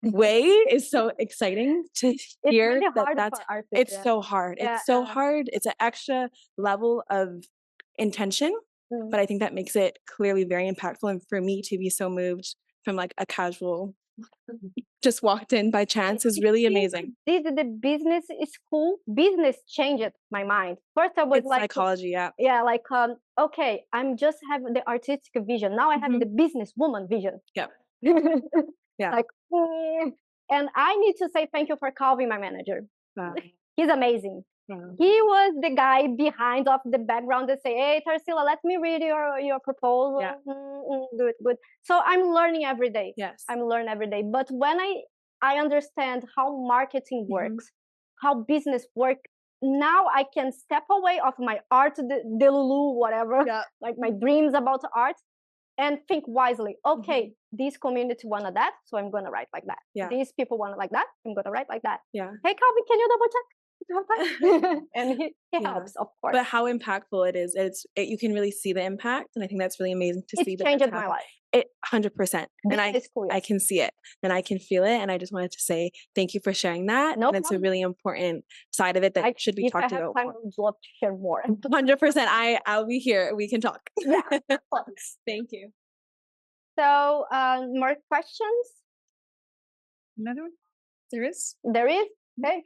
way is so exciting to hear. It's really hard that's for artists, it's so hard. It's so hard. It's an extra level of intention, but I think that makes it clearly very impactful. And for me to be so moved from like a casual, just walked in by chance is really amazing. This is the business school. Business changed my mind. First, I was It's like psychology, like okay, I'm just have the artistic vision. Now I have the businesswoman vision. Yeah. Yeah. Like, and I need to say thank you for calling my manager. Wow. He's amazing. Wow. He was the guy behind of the background that say, "Hey, Tarcila, let me read your proposal. Yeah. Good, good." So I'm learning every day. Yes. I'm learning every day. But when I understand how marketing works, how business work, now I can step away of my art, the Lulu, whatever, like my dreams about art, and think wisely. Okay, this community wanted that, so I'm gonna write like that. Yeah. These people want it like that, I'm gonna write like that. Yeah. Hey, Calvin, can you double check? And he helps, of course. But how impactful it is, you can really see the impact, and I think that's really amazing to see. It changed my life. It 100%, and I can see it, and I can feel it, and I just wanted to say thank you for sharing that. No and it's a really important side of it that should be talked about. If I have time, I would love to share more. 100%. I'll be here. We can talk. Yeah. Thank you. So, more questions? Another one? There is? There is? Okay.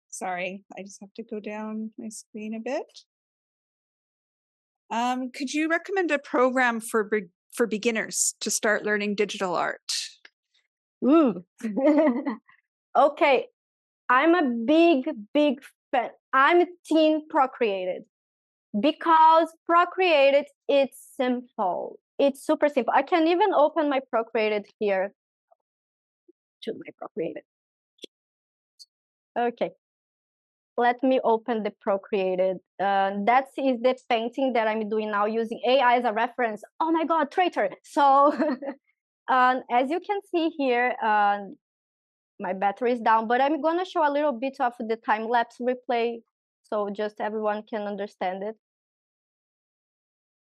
Sorry, I just have to go down my screen a bit. Could you recommend a program for beginners to start learning digital art? Okay, I'm a big fan. I'm team Procreated because Procreated, it's simple. It's super simple. I can even open my Procreated here. Choose my Procreated. Okay. Let me open the Procreated. That is the painting that I'm doing now using AI as a reference. Oh my God, traitor. So as you can see here, my battery is down, but I'm gonna show a little bit of the time-lapse replay so just everyone can understand it.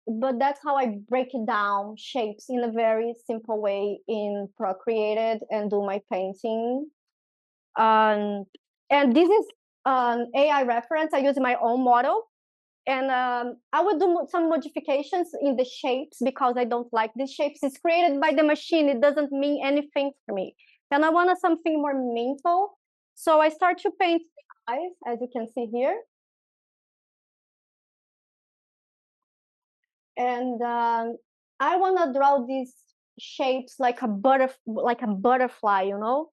But that's how I break down shapes in a very simple way in Procreated and do my painting. And this is an AI reference. I use my own model. And I would do some modifications in the shapes because I don't like these shapes. It's created by the machine. It doesn't mean anything for me. And I wanted something more meaningful. So I start to paint the eyes, as you can see here. And I want to draw these shapes like a butterfly, you know.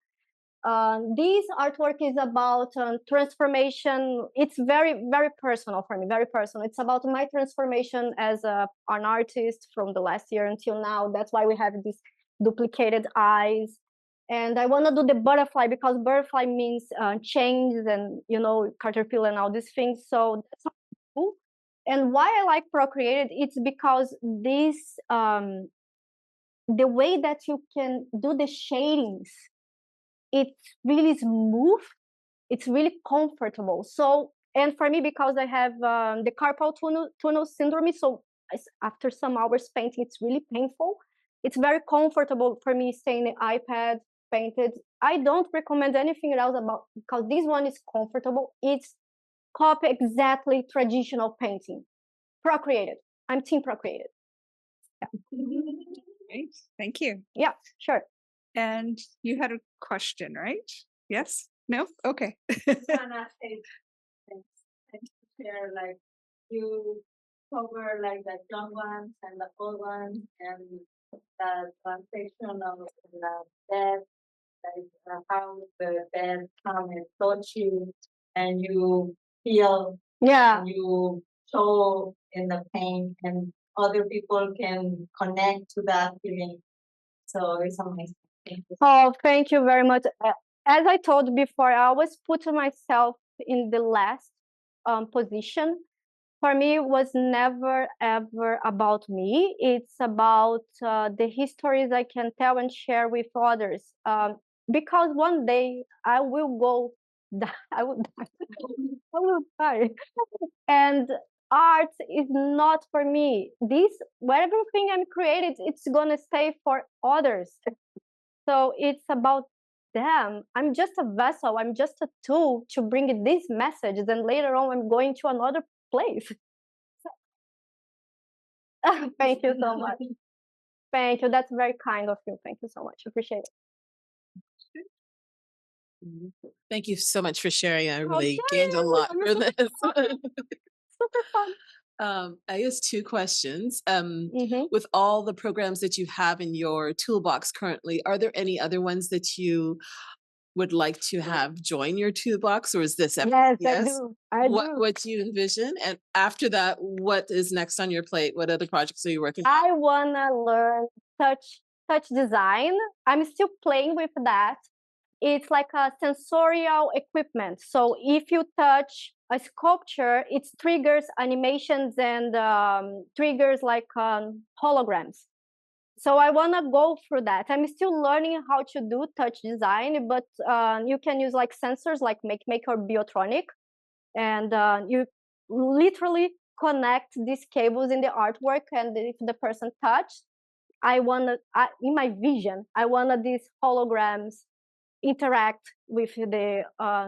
This artwork is about transformation. It's very, very personal for me, very personal. It's about my transformation as an artist from the last year until now. That's why we have these duplicated eyes. And I want to do the butterfly because butterfly means change and, you know, caterpillar and all these things. So that's cool. And why I like Procreated, it's because this, the way that you can do the shadings, it's really smooth, it's really comfortable. So, and for me, because I have the carpal tunnel syndrome, so after some hours painting, it's really painful. It's very comfortable for me staying the iPad painted. I don't recommend anything else about, because this one is comfortable. It's copy exactly traditional painting. Procreated. I'm team Procreated. Great. Thank you. Yeah, sure. And you had a question, right? Yes? No? Okay. Share like you cover like the young ones and the old ones and the translation of the death, like how the death come and touch you and you feel and you show in the pain and other people can connect to that feeling. So it's amazing. Thank you. Oh, thank you very much. As I told before, I always put myself in the last position. For me, it was never ever about me. It's about the histories I can tell and share with others. Because one day I will go, I will die. I will die. And art is not for me. This, everything I'm creating, it's gonna stay for others. So it's about them. I'm just a vessel. I'm just a tool to bring these messages. And later on, I'm going to another place. Thank you so much. Thank you. That's very kind of you. Thank you so much. Appreciate it. Thank you so much for sharing. I really Okay. gained a lot from this. Super fun. I guess two questions. With all the programs that you have in your toolbox currently, are there any other ones that you would like to have join your toolbox, or is this Yes, I do. What do you envision? And after that, what is next on your plate? What other projects are you working on? I wanna learn touch design. I'm still playing with that. It's like a sensorial equipment. So if you touch a sculpture, it triggers animations and triggers like holograms. So I want to go through that. I'm still learning how to do touch design, but you can use like sensors like Make or Biotronic, and you literally connect these cables in the artwork, and if the person touched, in my vision, I want these holograms interact with the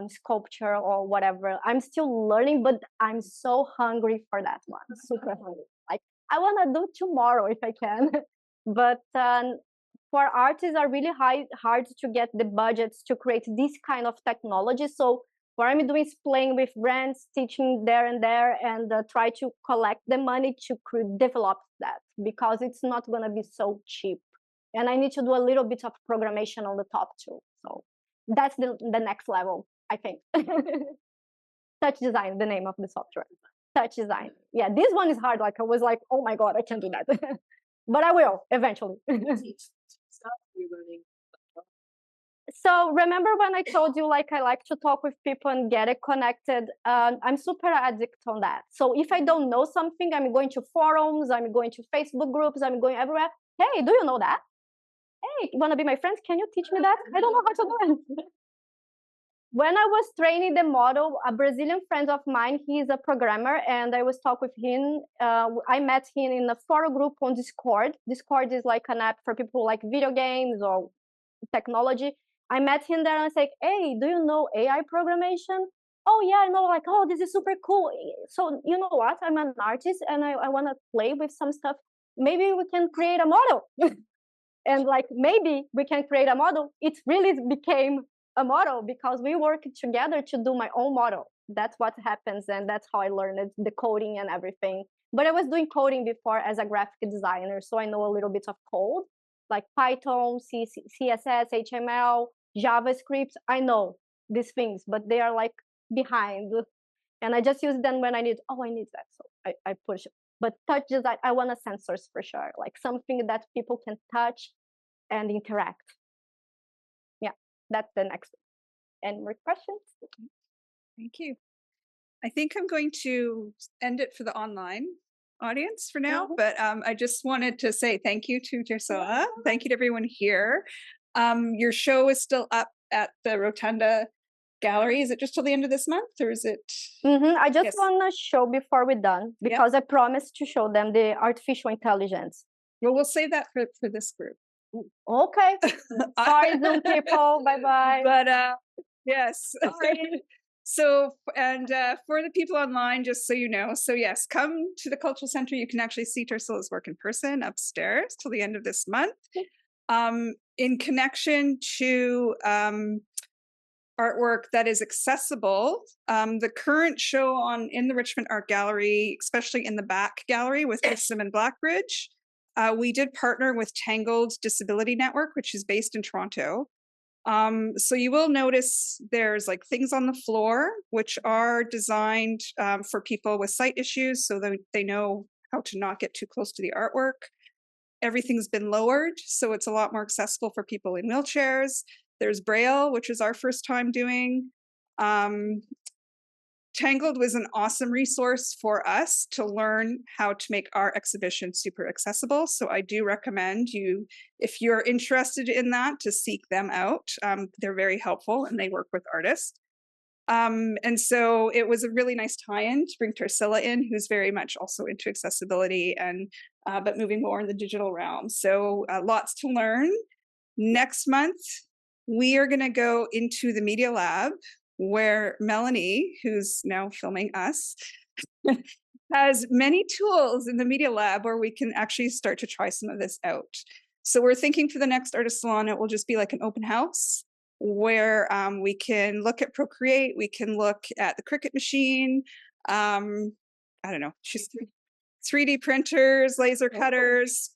sculpture or whatever. I'm still learning, but I'm so hungry for that one. Super hungry. Like I want to do tomorrow if I can. But for artists, are really hard to get the budgets to create this kind of technology. So what I'm doing is playing with brands, teaching there and there, and try to collect the money to develop that, because it's not going to be so cheap. And I need to do a little bit of programmation on the top too. So that's the next level, I think. Touch design, the name of the software. Touch design. Yeah, this one is hard. Like I was like, oh my God, I can't do that. But I will eventually. So remember when I told you like I like to talk with people and get it connected? I'm super addicted on that. So if I don't know something, I'm going to forums, I'm going to Facebook groups, I'm going everywhere. Hey, do you know that? Hey, you wanna be my friend? Can you teach me that? I don't know how to do it. When I was training the model, a Brazilian friend of mine, he's a programmer, and I was talking with him. I met him in a forum group on Discord. Discord is like an app for people who like video games or technology. I met him there and I was like, hey, do you know AI programmation? Oh yeah, I know, like, oh, this is super cool. So you know what? I'm an artist and I want to play with some stuff. Maybe we can create a model. And like, maybe we can create a model. It really became a model because we worked together to do my own model. That's what happens. And that's how I learned the coding and everything. But I was doing coding before as a graphic designer. So I know a little bit of code, like Python, CSS, HTML, JavaScript. I know these things, but they are like behind. And I just use them when I need, oh, I need that. So I push it. But touch design, I want a sensors for sure, like something that people can touch and interact. Yeah, that's the next one. Any more questions? Thank you. I think I'm going to end it for the online audience for now, but I just wanted to say thank you to Tarcila. Thank you to everyone here. Your show is still up at the Rotunda Gallery. Is it just till the end of this month, or is it? I just want to show before we're done, because I promised to show them the artificial intelligence. Well, we'll save that for this group. Okay. Sorry, Zoom people. Bye-bye. But yes. So, and for the people online, just so you know, so yes, come to the Cultural Center. You can actually see Tarcila's work in person upstairs till the end of this month. In connection to artwork that is accessible, the current show in the Richmond Art Gallery, especially in the back gallery with Wisdom and Blackbridge, we did partner with Tangled Disability Network, which is based in Toronto. So you will notice there's like things on the floor, which are designed for people with sight issues so that they know how to not get too close to the artwork. Everything's been lowered, so it's a lot more accessible for people in wheelchairs. There's Braille, which is our first time doing. Tangled was an awesome resource for us to learn how to make our exhibition super accessible. So I do recommend you, if you're interested in that, to seek them out. They're very helpful and they work with artists. And so it was a really nice tie-in to bring Tarcila in, who's very much also into accessibility and but moving more in the digital realm. So lots to learn. Next month, we are going to go into the Media Lab, where Melanie, who's now filming us, has many tools in the Media Lab where we can actually start to try some of this out. So we're thinking for the next Artist Salon, it will just be like an open house where we can look at Procreate, we can look at the Cricut machine, I don't know, she's 3D printers, laser cutters,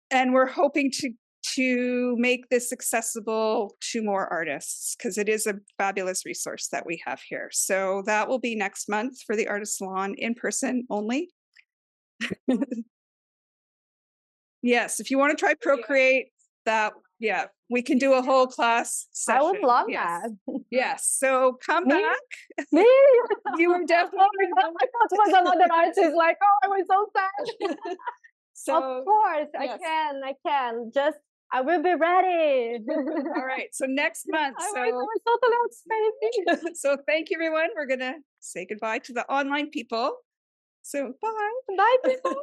and we're hoping to make this accessible to more artists because it is a fabulous resource that we have here. So that will be next month for the Artist Salon, in person only. Yes, if you want to try Procreate, that, yeah, we can do a whole class session. I would love that. Yes, so come Me? back. Me? You were definitely. I thought it was another artist, like, oh, I was so sad. So, of course, yes. I can. Just, I will be ready. All right, so next month. I was totally outstanding. So thank you, everyone. We're going to say goodbye to the online people. So bye. Bye, people.